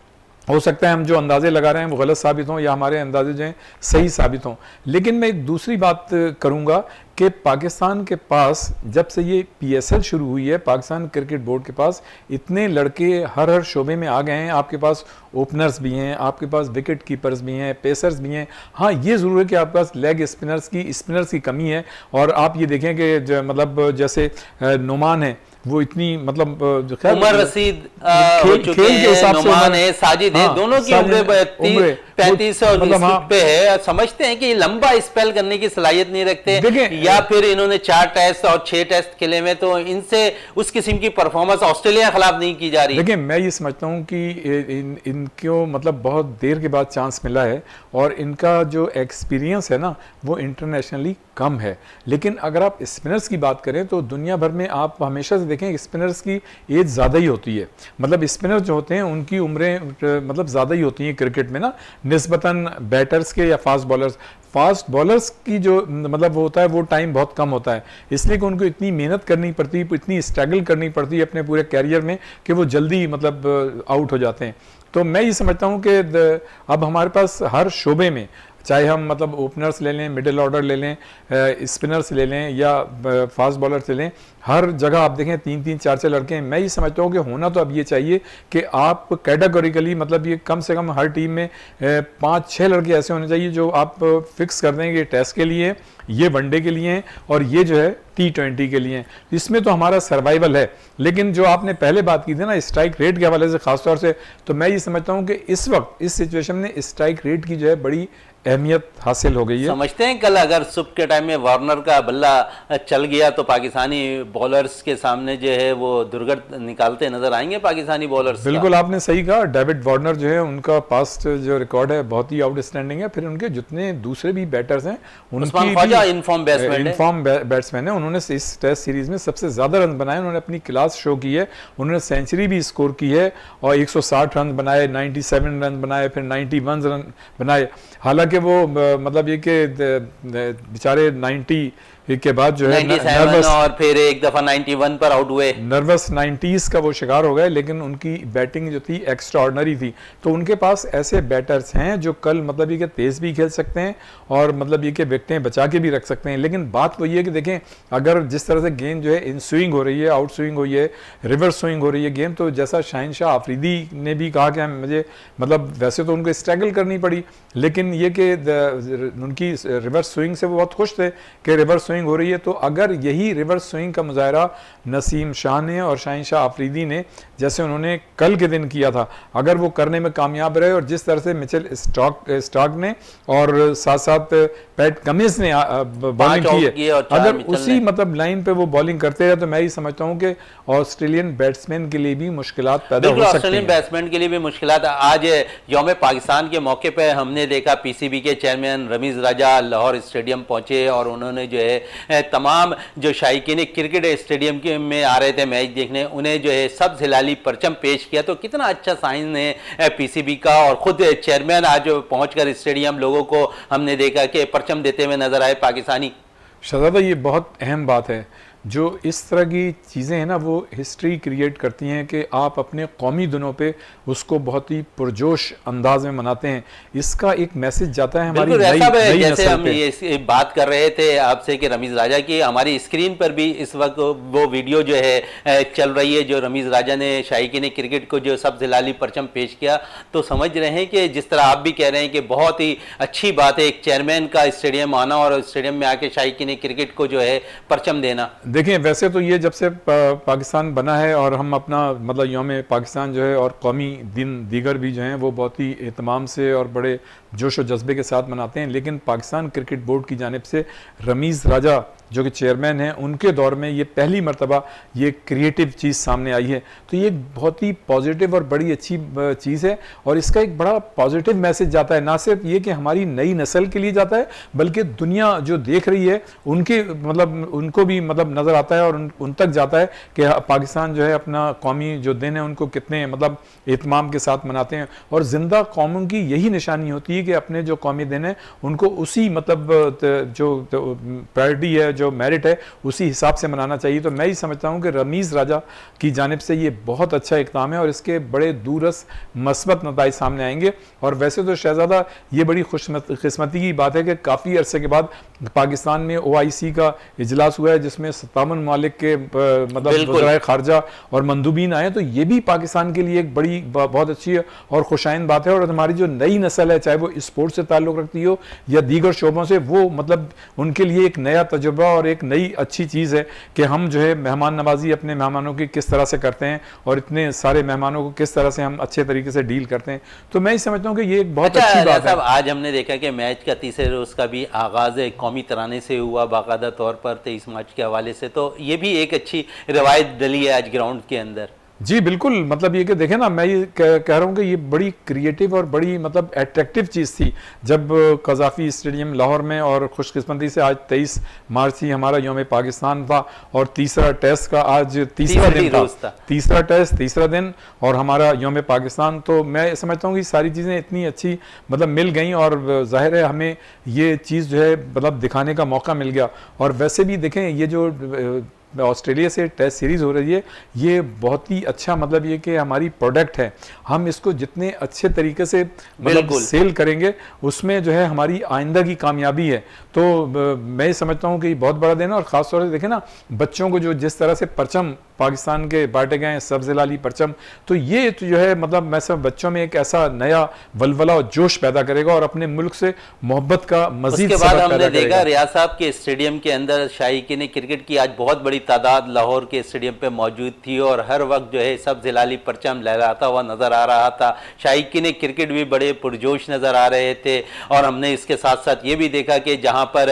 हो सकता है हम जो अंदाजे लगा रहे हैं वो गलत साबित हों या हमारे अंदाजे जो हैं सही साबित हों। लेकिन मैं एक दूसरी बात करूंगा कि पाकिस्तान के पास जब से ये PSL शुरू हुई है, पाकिस्तान क्रिकेट बोर्ड के पास इतने लड़के हर शोबे में आ गए हैं। आपके पास ओपनर्स भी हैं, आपके पास विकेट कीपर्स भी हैं, पेसर्स भी हैं। हाँ, ये ज़रूर है कि आपके पास लेग स्पिनर्स की कमी है। और आप ये देखें कि मतलब जैसे नुमान है वो इतनी मतलब उमर रशीद खेल के हिसाब से नुमान है, साजिद है, दोनों की उम्र 35 और मतलब पे है। समझते हैं कि लंबा स्पेल करने की सलाहियत नहीं रखते, या फिर इन्होंने 4 टेस्ट और 6 टेस्ट खेले में, तो इनसे उस किस्म की परफॉर्मेंस ऑस्ट्रेलिया के खिलाफ नहीं की जा रही। देखिए, मैं ये समझता हूँ कि इनको मतलब बहुत देर के बाद चांस मिला है और इनका जो एक्सपीरियंस है ना वो इंटरनेशनली कम है। लेकिन अगर आप स्पिनर्स की बात करें तो दुनिया भर में आप हमेशा से देखें स्पिनर्स की एज ज़्यादा ही होती है। मतलब स्पिनर्स जो होते हैं उनकी उम्रें मतलब ज़्यादा ही होती हैं क्रिकेट में ना, निस्बतन बैटर्स के या फास्ट बॉलर्स की जो मतलब वो होता है वो टाइम बहुत कम होता है, इसलिए कि उनको इतनी मेहनत करनी पड़ती है, इतनी स्ट्रगल करनी पड़ती है अपने पूरे कैरियर में कि वो जल्दी मतलब आउट हो जाते हैं। तो मैं ये समझता हूँ कि अब हमारे पास हर शोबे में, चाहे हम मतलब ओपनर्स ले लें, मिडिल ऑर्डर ले लें, स्पिनर्स ले लें या फास्ट बॉलर्स ले लें, हर जगह आप देखें 3-3, 4-4 लड़के हैं। मैं ये समझता हूँ कि होना तो अब ये चाहिए कि आप कैटेगोरिकली मतलब ये कम से कम हर टीम में 5-6 लड़के ऐसे होने चाहिए जो आप फिक्स कर दें कि टेस्ट के लिए, ये वनडे के लिए हैं और ये जो है T20 के लिए हैं। इसमें तो हमारा सर्वाइवल है। लेकिन जो आपने पहले बात की थी ना स्ट्राइक रेट के हवाले से खासतौर से, तो मैं ये समझता हूँ कि इस वक्त इस सिचुएशन में स्ट्राइक रेट की जो है बड़ी अहमियत हासिल हो गई है। समझते हैं कल अगर सुबह के टाइम में वार्नर का बल्ला चल गया तो पाकिस्तानी बॉलर्स के सामने जो है वो दुर्गत निकालते नजर आएंगे पाकिस्तानी बॉलर्स। बिल्कुल आपने सही कहा। डेविड वार्नर जो है उनका पास्ट जो रिकॉर्ड है बहुत ही आउटस्टैंडिंग है। फिर उनके जितने दूसरे भी बैटर्स हैं उनकी इनफॉर्म बैट्समैन है, उन्होंने इस टेस्ट सीरीज में सबसे ज्यादा रन बनाए, उन्होंने अपनी क्लास शो की है, उन्होंने सेंचुरी भी स्कोर की है और 160 रन बनाए, 97 रन बनाए, फिर 91 रन बनाए। हालांकि वो मतलब ये कि बेचारे 90 के बाद जो है नर्वस और फिर एक दफा 91 पर आउट हुए, नर्वस 90s का वो शिकार हो गए। लेकिन उनकी बैटिंग जो थी एक्स्ट्रा ऑर्डिनरी थी। तो उनके पास ऐसे बैटर्स हैं जो कल मतलब ये कि तेज भी खेल सकते हैं और मतलब ये कि विकेटें बचा के भी रख सकते हैं। लेकिन बात वही है कि देखें अगर जिस तरह से गेंद जो है इन स्विंग हो रही है, आउट स्विंग हुई है, रिवर्स स्विंग हो रही है गेम, तो जैसा शाहिनशाह आफरीदी ने भी कहा कि मुझे मतलब वैसे तो उनको स्ट्रगल करनी पड़ी, लेकिन ये कि उनकी रिवर्स स्विंग से वो बहुत खुश थे कि रिवर्स स्विंग हो रही है। तो अगर यही रिवर्स स्विंग का मुजाहरा नसीम शाह ने और शाहिनशाह आफरीदी ने जैसे उन्होंने कल के दिन किया था, अगर वो करने में कामयाब रहे और जिस तरह से मिचेल स्टार्क ने और साथ साथ पैट कमिंस ने बॉलिंग की है, अगर उसी मतलब लाइन पे वो बॉलिंग करते रहे तो मैं ही समझता हूं कि ऑस्ट्रेलियन बैट्समैन के लिए भी मुश्किलात पैदा हो सकती हैं। ऑस्ट्रेलियन बैट्समैन के लिए भी मुश्किलात। आज यौम पाकिस्तान के मौके पे हमने देखा PCB के चेयरमैन रमीज राजा लाहौर स्टेडियम पहुंचे और उन्होंने जो है तमाम जो शायकीन क्रिकेट स्टेडियम के में आ रहे थे मैच देखने, उन्हें जो है सब्ज हिलाली परचम पेश किया। तो कितना अच्छा साइन है PCB का, और खुद चेयरमैन आज पहुंचकर स्टेडियम लोगों को हमने देखा कि परचम देते हुए नजर आए पाकिस्तानी। शहजादा, ये बहुत अहम बात है। जो इस तरह की चीज़ें हैं ना वो हिस्ट्री क्रिएट करती हैं कि आप अपने कौमी दिनों पे उसको बहुत ही पुरजोश अंदाज में मनाते हैं। इसका एक मैसेज जाता है हमारी नई जैसे हम ये बात कर रहे थे आपसे कि रमीज राजा की, हमारी स्क्रीन पर भी इस वक्त वो वीडियो जो है चल रही है जो रमीज राजा ने शायकीन क्रिकेट को जो सब्ज हिलाली परचम पेश किया। तो समझ रहे हैं कि जिस तरह आप भी कह रहे हैं कि बहुत ही अच्छी बात है एक चेयरमैन का स्टेडियम आना और स्टेडियम में आके शायकीन क्रिकेट को जो है परचम देना। देखिए, वैसे तो ये जब से पाकिस्तान बना है और हम अपना मतलब यौम पाकिस्तान जो है और कौमी दिन दीगर भी जो हैं वो बहुत ही एहतमाम से और बड़े जोश और जज्बे के साथ मनाते हैं, लेकिन पाकिस्तान क्रिकेट बोर्ड की जानिब से रमीज़ राजा जो कि चेयरमैन हैं, उनके दौर में ये पहली मरतबा ये क्रिएटिव चीज़ सामने आई है। तो ये एक बहुत ही पॉजिटिव और बड़ी अच्छी चीज़ है और इसका एक बड़ा पॉजिटिव मैसेज जाता है, ना सिर्फ ये कि हमारी नई नस्ल के लिए जाता है बल्कि दुनिया जो देख रही है उनके मतलब उनको भी मतलब नज़र आता है और उन तक जाता है कि पाकिस्तान जो है अपना कौमी जो दिन है उनको कितने मतलब एहतमाम के साथ मनाते हैं। और ज़िंदा कौमों की यही निशानी होती है कि अपने जो कौमी दिन है उनको उसी मतलब जो प्रायोरिटी है, जो मेरिट है, उसी हिसाब से मनाना चाहिए। तो मैं ही समझता हूँ कि रमीज़ राजा की जानिब से ये बहुत अच्छा इक़दाम है और इसके बड़े दूरस मस्बत नताइज सामने आएंगे। और वैसे तो शहजादा ये बड़ी खुशकिस्मती की बात है कि काफ़ी अरसे के बाद पाकिस्तान में OIC का इजलास हुआ है जिसमें 57 मालिक के मतलब वज़राए ख़ारजा और मंदूबीन आए, तो ये भी पाकिस्तान के लिए एक बड़ी बहुत अच्छी और खुशाइन बात है। और हमारी जो नई नस्ल है, चाहे वो स्पोर्ट्स से ताल्लुक़ रखती हो या दीगर शोबों से, वो मतलब उनके लिए एक नया तजुर्बा और एक नई अच्छी चीज़ है कि हम जो है मेहमान नवाजी अपने मेहमानों की किस तरह से करते हैं और इतने सारे मेहमानों को किस तरह से हम अच्छे तरीके से डील करते हैं। तो मैं ही समझता हूँ कि ये एक बहुत अच्छी बात है। आज हमने देखा कि मैच का तीसरे रोज़ का भी आगाज़ कौमी तराने से हुआ बाकायदा तौर पर 23 मार्च के हवाले से, तो ये भी एक अच्छी रवायत डली है आज ग्राउंड के अंदर। जी बिल्कुल, मतलब ये कि देखें ना, मैं ये कह रहा हूँ कि ये बड़ी क्रिएटिव और बड़ी मतलब अट्रैक्टिव चीज़ थी जब कज़ाफ़ी स्टेडियम लाहौर में, और खुशकिस्मती से आज 23 मार्च ही हमारा यौम पाकिस्तान था और तीसरा टेस्ट का आज तीसरा दिन था, तीसरा टेस्ट तीसरा दिन और हमारा यौम पाकिस्तान। तो मैं समझता हूँ कि सारी चीज़ें इतनी अच्छी मतलब मिल गई और ज़ाहिर है हमें ये चीज़ जो है मतलब दिखाने का मौका मिल गया। और वैसे भी देखें, ये जो ऑस्ट्रेलिया से टेस्ट सीरीज़ हो रही है, ये बहुत ही अच्छा मतलब ये कि हमारी प्रोडक्ट है, हम इसको जितने अच्छे तरीके से मतलब सेल करेंगे उसमें जो है हमारी आइंदा की कामयाबी है। तो मैं समझता हूँ कि बहुत बड़ा दिन है। और ख़ास तौर से देखें ना, बच्चों को जो जिस तरह से परचम पाकिस्तान के बांटे गए हैं, सब्ज़ हिलाली परचम, तो ये तो जो है मतलब मैं सब बच्चों में एक ऐसा नया वलवला और जोश पैदा करेगा और अपने मुल्क से मोहब्बत का मज़ीद उसके बाद हमने देखा रियाज साहब के स्टेडियम के अंदर शायकीन क्रिकेट की आज बहुत बड़ी तादाद लाहौर के स्टेडियम पे मौजूद थी और हर वक्त जो है सब्ज़ हिलाली परचम लहराता हुआ नज़र आ रहा था। शायकीन क्रिकेट भी बड़े पुरजोश नज़र आ रहे थे। और हमने इसके साथ साथ ये भी देखा कि जहाँ पर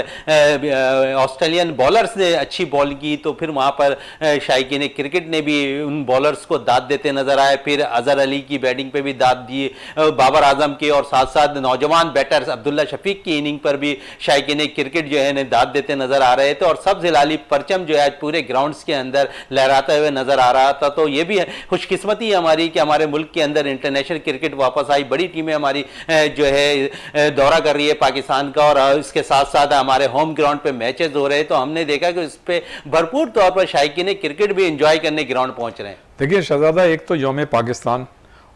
ऑस्ट्रेलियन बॉलर्स ने अच्छी बॉल की तो फिर वहाँ पर शायकीन क्रिकेट ने भी उन बॉलर्स को दाद देते नजर आए। फिर अजहर अली की बैटिंग पे भी दाद दी, बाबर आजम के, और साथ साथ नौजवान बैटर्स अब्दुल्ला शफीक की इनिंग पर भी शायकीन क्रिकेट जो है ने दाद देते नजर आ रहे थे। और सब्ज़ हिलाली परचम जो है आज पूरे ग्राउंड्स के अंदर लहराते हुए नजर आ रहा था। तो ये भी खुशकिस्मती हमारी कि हमारे मुल्क के अंदर इंटरनेशनल क्रिकेट वापस आई। बड़ी टीमें हमारी जो है दौरा कर रही है पाकिस्तान का और इसके साथ साथ हमारे होम ग्राउंड पे मैचेस हो रहे हैं। तो हमने देखा कि इस पे भरपूर तौर पर शायकीन क्रिकेट भी इंजॉय करने ग्राउंड पहुंच रहे हैं। देखिए शहजादा, एक तो यौम पाकिस्तान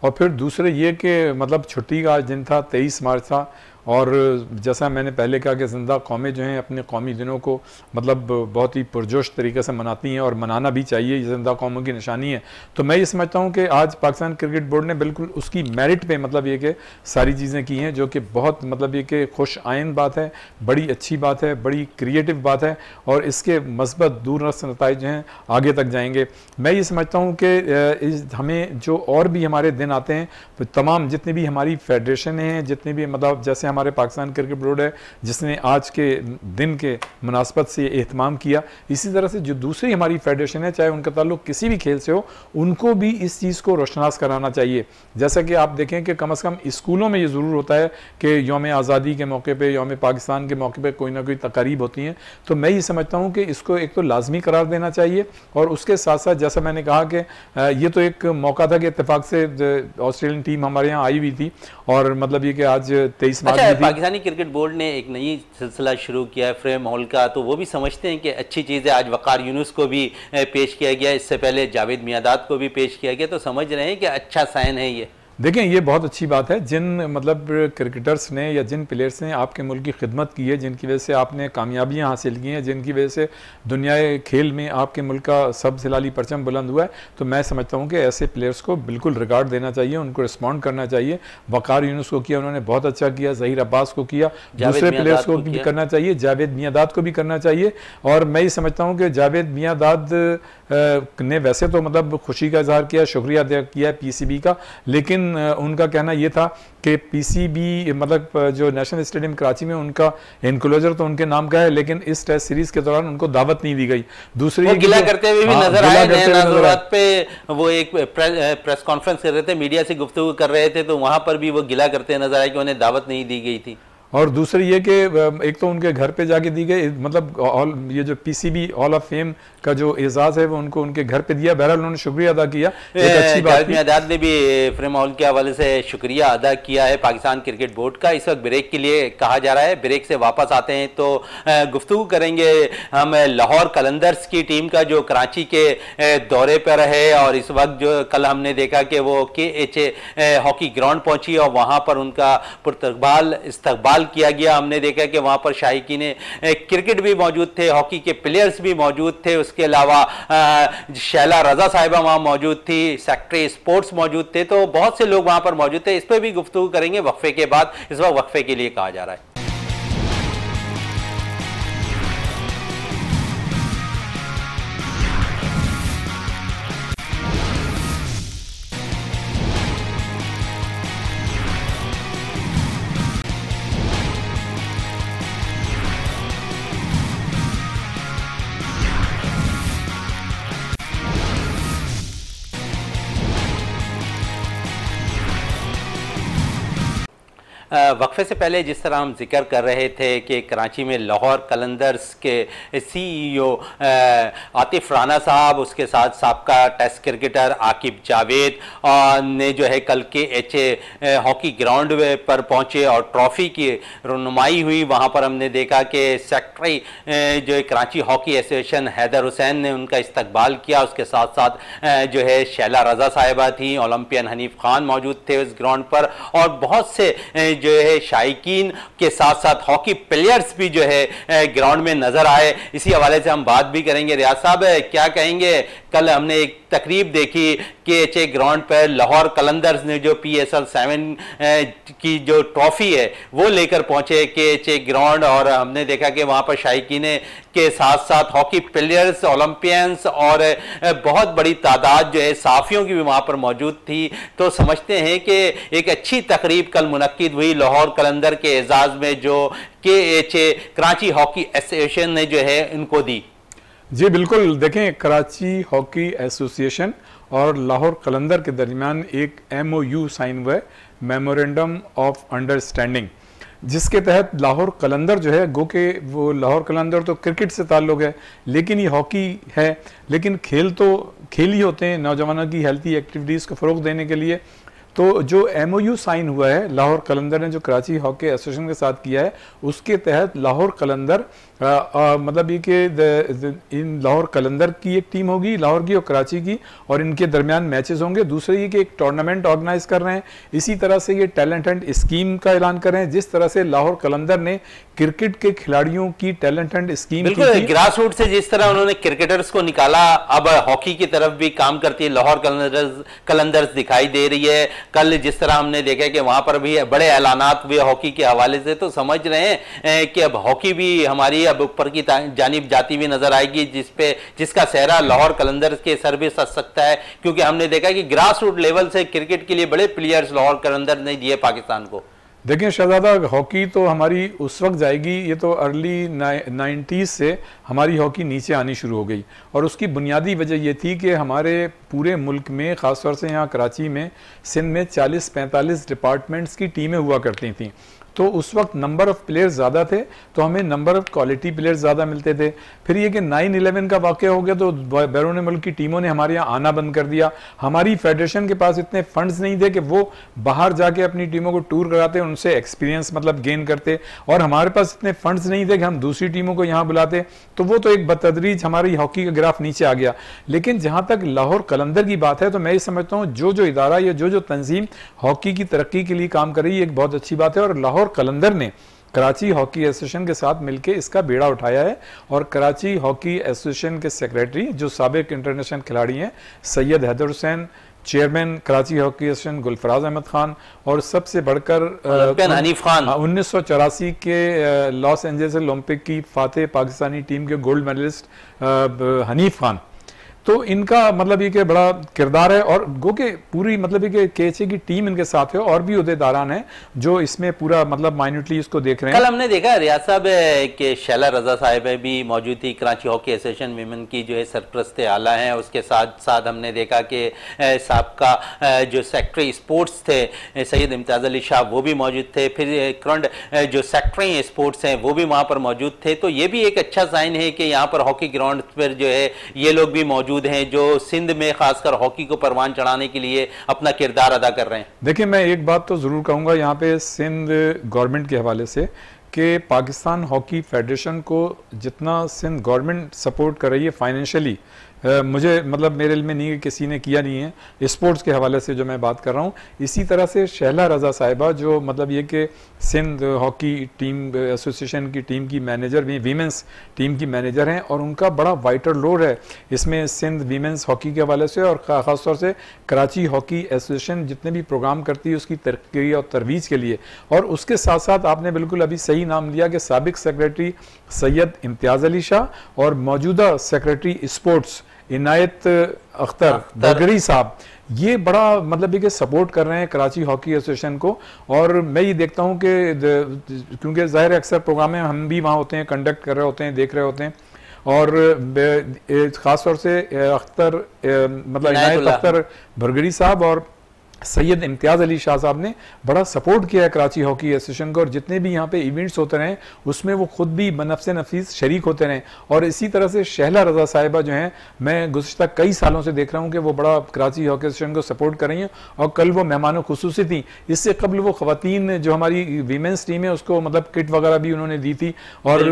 और फिर दूसरे ये कि मतलब छुट्टी का आज दिन था, 23 मार्च था। और जैसा मैंने पहले कहा कि ज़िंदा कौमें जो हैं अपने कौमी दिनों को मतलब बहुत ही पुरजोश तरीके से मनाती हैं और मनाना भी चाहिए, ये ज़िंदा कौमों की निशानी है। तो मैं ये समझता हूँ कि आज पाकिस्तान क्रिकेट बोर्ड ने बिल्कुल उसकी मेरिट पे मतलब ये कि सारी चीज़ें की हैं, जो कि बहुत मतलब ये कि खुश आइन बात है, बड़ी अच्छी बात है, बड़ी क्रिएटिव बात है और इसके मस्बत दूररस नताइज जो हैं आगे तक जाएंगे। मैं ये समझता हूँ कि हमें जो और भी हमारे दिन आते हैं, तो तमाम जितनी भी हमारी फेडरेशन हैं, जितने भी मतलब जैसे हमारे पाकिस्तान क्रिकेट बोर्ड है जिसने आज के दिन के मुनासबत से एहतमाम किया, इसी तरह से जो दूसरी हमारी फेडरेशन है, चाहे उनका ताल्लुक किसी भी खेल से हो, उनको भी इस चीज़ को रोशनास कराना चाहिए। जैसा कि आप देखें कि कम से कम स्कूलों में ये ज़रूर होता है कि यौम आज़ादी के मौके पर, यौम पाकिस्तान के मौके पर कोई ना कोई तकारीब होती हैं। तो मैं ये समझता हूँ कि इसको एक तो लाजमी करार देना चाहिए और उसके साथ साथ जैसा मैंने कहा कि ये तो एक मौका था कि इत्तेफाक से ऑस्ट्रेलियन टीम हमारे यहाँ आई हुई थी और मतलब ये कि आज 23 मार्च पाकिस्तानी क्रिकेट बोर्ड ने एक नई सिलसिला शुरू किया है फ्रेम हॉल का, तो वो भी समझते हैं कि अच्छी चीज़ है। आज वकार यूनुस को भी पेश किया गया, इससे पहले जावेद मियांदाद को भी पेश किया गया, तो समझ रहे हैं कि अच्छा साइन है ये। देखें, ये बहुत अच्छी बात है। जिन मतलब क्रिकेटर्स ने या जिन प्लेयर्स ने आपके मुल्क की खिदमत की है, जिनकी वजह से आपने कामयाबियां हासिल की हैं, जिनकी वजह से दुनियाए खेल में आपके मुल्क का सब्ज़ हिलाली परचम बुलंद हुआ है, तो मैं समझता हूँ कि ऐसे प्लेयर्स को बिल्कुल रिगार्ड देना चाहिए, उनको रिस्पॉन्ड करना चाहिए। वकार यूनुस को किया, उन्होंने बहुत अच्छा किया। ज़हीर अब्बास को किया, दूसरे प्लेयर्स को भी करना चाहिए, जावेद मियांदाद को भी करना चाहिए। और मैं ये समझता हूँ कि जावेद मियांदाद ने वैसे तो मतलब खुशी का इजहार किया, शुक्रिया अदा किया PCB का, लेकिन लेकिन उनका कहना ये था कि पीसीबी मतलब जो नेशनल स्टेडियम कराची में उनका इनक्लोजर तो उनके नाम का है, लेकिन इस टेस्ट सीरीज के दौरान उनको दावत नहीं दी गई। दूसरी वो गिला करते हुए भी नजर आए, नाज़रात पे वो एक प्रेस कॉन्फ्रेंस कर रहे थे, मीडिया से गुफ्तगू कर रहे थे, तो वहां पर भी वो गिला करते नजर आए कि उन्हें दावत नहीं दी गई थी। और दूसरी ये कि एक तो उनके घर पे जाके दी गई, मतलब ये जो पीसीबी हॉल ऑफ फेम का जो एजाज है वो उनको उनके घर पे दिया। बहरहाल उन्होंने शुक्रिया अदा किया, एक अच्छी बात थी। आजाद ने भी फ्रेम माहौल के हवाले से शुक्रिया अदा किया है पाकिस्तान क्रिकेट बोर्ड का। इस वक्त ब्रेक के लिए कहा जा रहा है, ब्रेक से वापस आते हैं तो गुफ्तगू करेंगे हम लाहौर कलंदर्स की टीम का जो कराची के दौरे पर है, और इस वक्त जो कल हमने देखा कि वो KHA हॉकी ग्राउंड पहुंची और वहां पर उनका पुरतकबाल इस्तकबाल किया गया। हमने देखा कि वहां पर शायकीन क्रिकेट भी मौजूद थे, हॉकी के प्लेयर्स भी मौजूद थे, उसके अलावा शैला रजा साहिबा वहां मौजूद थी, सेक्रेटरी स्पोर्ट्स मौजूद थे, तो बहुत से लोग वहां पर मौजूद थे। इस पर भी गुफ्तगू करेंगे वक्फे के बाद। इस वक्त वक्फे के लिए कहा जा रहा है। वक्फे से पहले जिस तरह हम जिक्र कर रहे थे कि कराची में लाहौर कलंदर्स के CEO आतिफ राना साहब, उसके साथ साबका टेस्ट क्रिकेटर आकिब जावेद ने जो है कल KHA हॉकी ग्राउंड पर पहुंचे और ट्रॉफी की रुनुमाई हुई। वहां पर हमने देखा कि सेक्रेटरी जो कराची हॉकी एसोसिएशन हैदर हुसैन ने उनका इस्तकबाल किया। उसके साथ साथ जो है शैला रजा साहिबा थी, ओलंपियन हनीफ खान मौजूद थे उस ग्राउंड पर, और बहुत से जो है शायकीन के साथ साथ हॉकी प्लेयर्स भी जो है ग्राउंड में नजर आए। इसी हवाले से हम बात भी करेंगे। रियाज साहब क्या कहेंगे, कल हमने एक तकरीब देखी KHA ग्राउंड पर, लाहौर कलंदर्स ने जो PSL 7 की जो ट्रॉफी है वो लेकर पहुंचे KHA ग्राउंड, और हमने देखा कि वहां पर शायकीन के साथ साथ हॉकी प्लेयर्स, ओलंपियंस और बहुत बड़ी तादाद जो है साफियों की भी वहां पर मौजूद थी। तो समझते हैं कि एक अच्छी तकरीब कल मुनक्किद हुई लाहौर कलंदर के एजाज में जो KHA कराची हॉकी एसोसिएशन ने जो है इनको दी। जी बिल्कुल, देखें कराची हॉकी एसोसिएशन और लाहौर कलंदर के दरमियान एक MOU साइन हुआ है, मेमोरेंडम ऑफ अंडरस्टैंडिंग, जिसके तहत लाहौर कलंदर जो है, गो के वो लाहौर कलंदर तो क्रिकेट से ताल्लुक है, लेकिन ये हॉकी है, लेकिन खेल तो खेल ही होते हैं नौजवानों की हेल्थी एक्टिविटीज़ को फ़रोग देने के लिए। तो जो MOU साइन हुआ है लाहौर कलंदर ने जो कराची हॉकी एसोसिएशन के साथ किया है, उसके तहत लाहौर कलंदर मतलब ये कि इन लाहौर कलंदर की एक टीम होगी, लाहौर की और कराची की, और इनके दरमियान मैचेस होंगे। दूसरे ये कि एक टूर्नामेंट ऑर्गेनाइज कर रहे हैं। इसी तरह से ये टैलेंट हंट स्कीम का ऐलान कर रहे हैं, जिस तरह से लाहौर कलंदर ने क्रिकेट के खिलाड़ियों की टैलेंट हंट स्कीम बिल्कुल ग्रास रूट से जिस तरह उन्होंने क्रिकेटर्स को निकाला, अब हॉकी की तरफ भी काम करती है लाहौर कलंदर्स दिखाई दे रही है। कल जिस तरह हमने देखा कि वहां पर भी बड़े ऐलानात हुए हॉकी के हवाले से, तो समझ रहे हैं कि अब हॉकी भी हमारी अब ऊपर की जानिब जाती हुई नजर आएगी, जिसका सेहरा लाहौर कलंदर्स के सर भी सज सकता है, क्योंकि हमने देखा कि ग्रास रूट लेवल से क्रिकेट के लिए बड़े प्लेयर्स लाहौर कलंदर ने दिए पाकिस्तान को। देखिए शहजादा, हॉकी तो हमारी उस वक्त जाएगी, ये तो अर्ली 90s से हमारी हॉकी नीचे आनी शुरू हो गई, और उसकी बुनियादी वजह ये थी कि हमारे पूरे मुल्क में, ख़ासतौर से यहाँ कराची में, सिंध में 40-45 डिपार्टमेंट्स की टीमें हुआ करती थीं। तो उस वक्त नंबर ऑफ़ प्लेयर्स ज़्यादा थे, तो हमें नंबर ऑफ़ क्वालिटी प्लेयर्स ज़्यादा मिलते थे। फिर ये कि 9/11 का वाक़या हो गया, तो बैरून मुल्क की टीमों ने हमारे यहाँ आना बंद कर दिया। हमारी फेडरेशन के पास इतने फंड्स नहीं थे कि वो बाहर जाके अपनी टीमों को टूर कराते, उनसे एक्सपीरियंस मतलब गेन करते, और हमारे पास इतने फंड्स नहीं थे कि हम दूसरी टीमों को यहाँ बुलाते। तो वो तो एक बतदरीज हमारी हॉकी का ग्राफ नीचे आ गया। लेकिन जहाँ तक लाहौर कलंदर की बात है, तो मैं ये समझता हूँ जो इदारा या जो तंजीम हॉकी की तरक्की के लिए काम कर रही है, एक बहुत अच्छी बात है। और लाहौर कलंदर ने कराची हॉकी एसोसिएशन के साथ मिलकर इसका बेड़ा उठाया है, और कराची हॉकी एसोसिएशन के सेक्रेटरी जो साबिक इंटरनेशनल खिलाड़ी हैं Syed Haider Hussain, chairman Karachi hockey association Gulfaraz Ahmed Khan, और सबसे बढ़कर हनीफ खान 1984 के लॉस एंजल्स ओलंपिक की फातेह पाकिस्तानी टीम के गोल्ड मेडलिस्ट हनीफ खान। तो इनका मतलब ये कि बड़ा किरदार है, और गो के पूरी मतलब ये कि KHA की टीम इनके साथ है और भी उहदेदारान हैं जो इसमें पूरा मतलब माइन्यूटली इसको देख रहे हैं। कल हमने देखा रियाज साहब कि शैला रजा साहिब भी मौजूद थी, कराची हॉकी एसोसिएशन विमेन की जो है सरप्रस्त आला हैं। उसके साथ साथ हमने देखा कि साबका जो सेक्रेटरी स्पोर्ट्स थे सैयद इम्तियाज़ अली शाह वो भी मौजूद थे, फिर करंट जो सेक्रेटरी स्पोर्ट्स हैं वो भी वहाँ पर मौजूद थे। तो ये भी एक अच्छा साइन है कि यहाँ पर हॉकी ग्राउंड पर जो है ये लोग भी मौजूद हैं जो सिंध में खासकर हॉकी को परवान चढ़ाने के लिए अपना किरदार अदा कर रहे हैं। देखिए, मैं एक बात तो ज़रूर कहूँगा यहाँ पे सिंध गवर्नमेंट के हवाले से कि पाकिस्तान हॉकी फेडरेशन को जितना सिंध गवर्नमेंट सपोर्ट कर रही है फाइनेंशियली, मुझे मतलब मेरे में नहीं किसी ने किया नहीं है स्पोर्ट्स के हवाले से जो मैं बात कर रहा हूँ। इसी तरह से शैला रजा साहिबा जो मतलब ये कि सिंध हॉकी टीम एसोसिएशन की टीम की मैनेजर भी, वीमेंस टीम की मैनेजर हैं, और उनका बड़ा वाइटल रोल है इसमें सिंध वीमेंस हॉकी के हवाले से, और ख़ासतौर से कराची हॉकी एसोसिएशन जितने भी प्रोग्राम करती है उसकी तरक्की और तरवीज के लिए। और उसके साथ साथ आपने बिल्कुल अभी सही नाम लिया कि साबिक सेक्रेटरी सैयद इम्तियाज़ अली शाह और मौजूदा सेक्रेटरी स्पोर्ट्स इनायत अख्तर बगरी साहब, ये बड़ा मतलब कि सपोर्ट कर रहे हैं कराची हॉकी एसोसिएशन को। और मैं ये देखता हूँ कि क्योंकि ज़ाहिर अक्सर प्रोग्राम में हम भी वहाँ होते हैं, कंडक्ट कर रहे होते हैं, देख रहे होते हैं, और ख़ास तौर से अख्तर मतलब इनायत अख्तर बरगरी साहब और सैयद इम्तियाज़ अली शाह साहब ने बड़ा सपोर्ट किया है कराची हॉकी एसोसिएशन को, और जितने भी यहाँ पे इवेंट्स होते रहे उसमें वो खुद भी बनफ़्से नफीस शरीक होते रहे। और इसी तरह से शैला रजा साहिबा जो हैं, मैं गुज़श्ता कई सालों से देख रहा हूँ कि वो बड़ा कराची हॉकी एसोसिएशन को सपोर्ट कर रही हैं, और कल वो मेहमान खुसूसी थी। इससे कबल वो ख़वातीन जो हमारी वीमेंस टीम है उसको मतलब किट वगैरह भी उन्होंने दी थी। और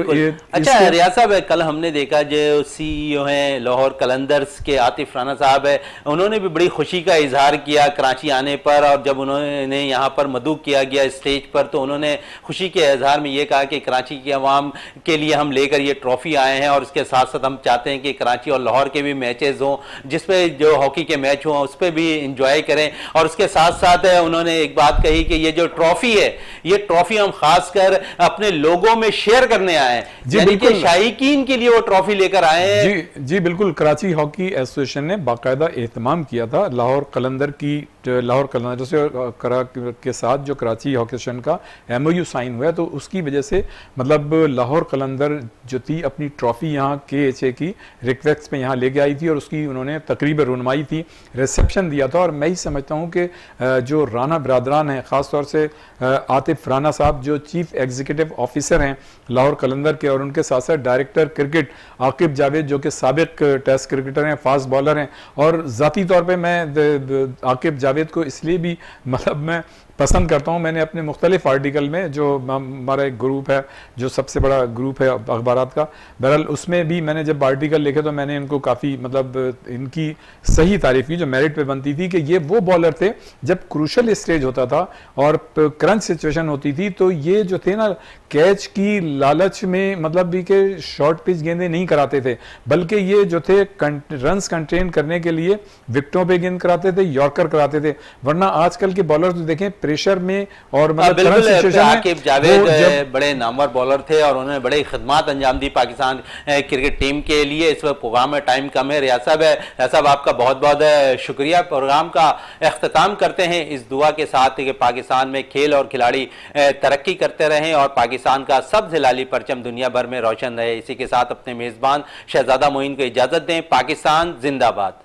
अच्छा रियाज साहब, कल हमने देखा जो CEO हैं लाहौर कलंदर्स के आतिफ राना साहब है, उन्होंने भी बड़ी खुशी का इजहार किया कराची आने पर, और जब उन्होंने यहाँ पर मदऊ किया गया स्टेज पर तो उन्होंने खुशी के इजहार में ये कहा कि कराची की आवाम के लिए हम लेकर ये ट्रॉफी आए हैं, और इसके साथ साथ हम चाहते हैं कि कराची और लाहौर के भी मैचेस हों जिसपे जो हॉकी के मैच हों उस पर भी इंजॉय करें। और उसके साथ साथ उन्होंने एक बात कही कि ये जो ट्रॉफी है ये ट्रॉफी हम खासकर अपने लोगों में शेयर करने आए हैं, यानी कि शायकीन के लिए वो ट्रॉफी लेकर आए हैं। जी बिल्कुल, कराची हॉकी एसोसिएशन ने बाकायदा एहतमाम किया था लाहौर कलंदर की, लाहौर कलंदर से के साथ जो कराची हॉकी एसोसिएशन का MOU साइन हुआ है, तो उसकी वजह से मतलब लाहौर कलंदर जो थी अपनी ट्रॉफी यहाँ KHA की रिक्वेस्ट में यहाँ लेके आई थी, और उसकी उन्होंने तकरीब रुनमाई थी, रिसेप्शन दिया था। और मैं ही समझता हूँ कि जो राना बरादरान हैं, ख़ासतौर से आतिफ राना साहब जो चीफ एग्जीक्यूटिव ऑफिसर हैं लाहौर कलंदर के, और उनके साथ साथ डायरेक्टर क्रिकेट आकिब जावेद जो कि साबिक टेस्ट क्रिकेटर हैं, फास्ट बॉलर हैं, और ज़ाती तौर पे मैं आकिब जावेद को इसलिए भी मतलब मैं पसंद करता हूँ, मैंने अपने मुख्तलिफ आर्टिकल में, जो हमारा एक ग्रुप है जो सबसे बड़ा ग्रुप है अखबारात का, बहरहाल उसमें भी मैंने जब आर्टिकल लिखे तो मैंने इनको काफ़ी मतलब इनकी सही तारीफ की जो मेरिट पे बनती थी कि ये वो बॉलर थे जब क्रूशल स्टेज होता था और क्रंच सिचुएशन होती थी तो ये जो थे ना कैच की लालच में मतलब भी के शॉर्ट पिच गेंदें नहीं कराते थे, बल्कि ये जो थे रन्स कंटेन करने के लिए विकेटों पे गेंद कराते थे, यॉर्कर कराते थे। वरना आजकल के बॉलर तो देखें प्रेशर में और मतलब आकिब जावेद बड़े नामवर बॉलर थे और उन्होंने बड़ी खिदमत अंजाम दी पाकिस्तान क्रिकेट टीम के लिए। इस वक्त प्रोग्राम में टाइम कम है। रियाज साहब आपका बहुत बहुत शुक्रिया। प्रोग्राम का अख्ताम करते हैं इस दुआ के साथ कि पाकिस्तान में खेल और खिलाड़ी तरक्की करते रहें और पाकिस्तान का सब्ज़ हिलाली परचम दुनिया भर में रोशन रहे। इसी के साथ अपने मेज़बान शहजादा मोइन को इजाज़त दें। पाकिस्तान जिंदाबाद।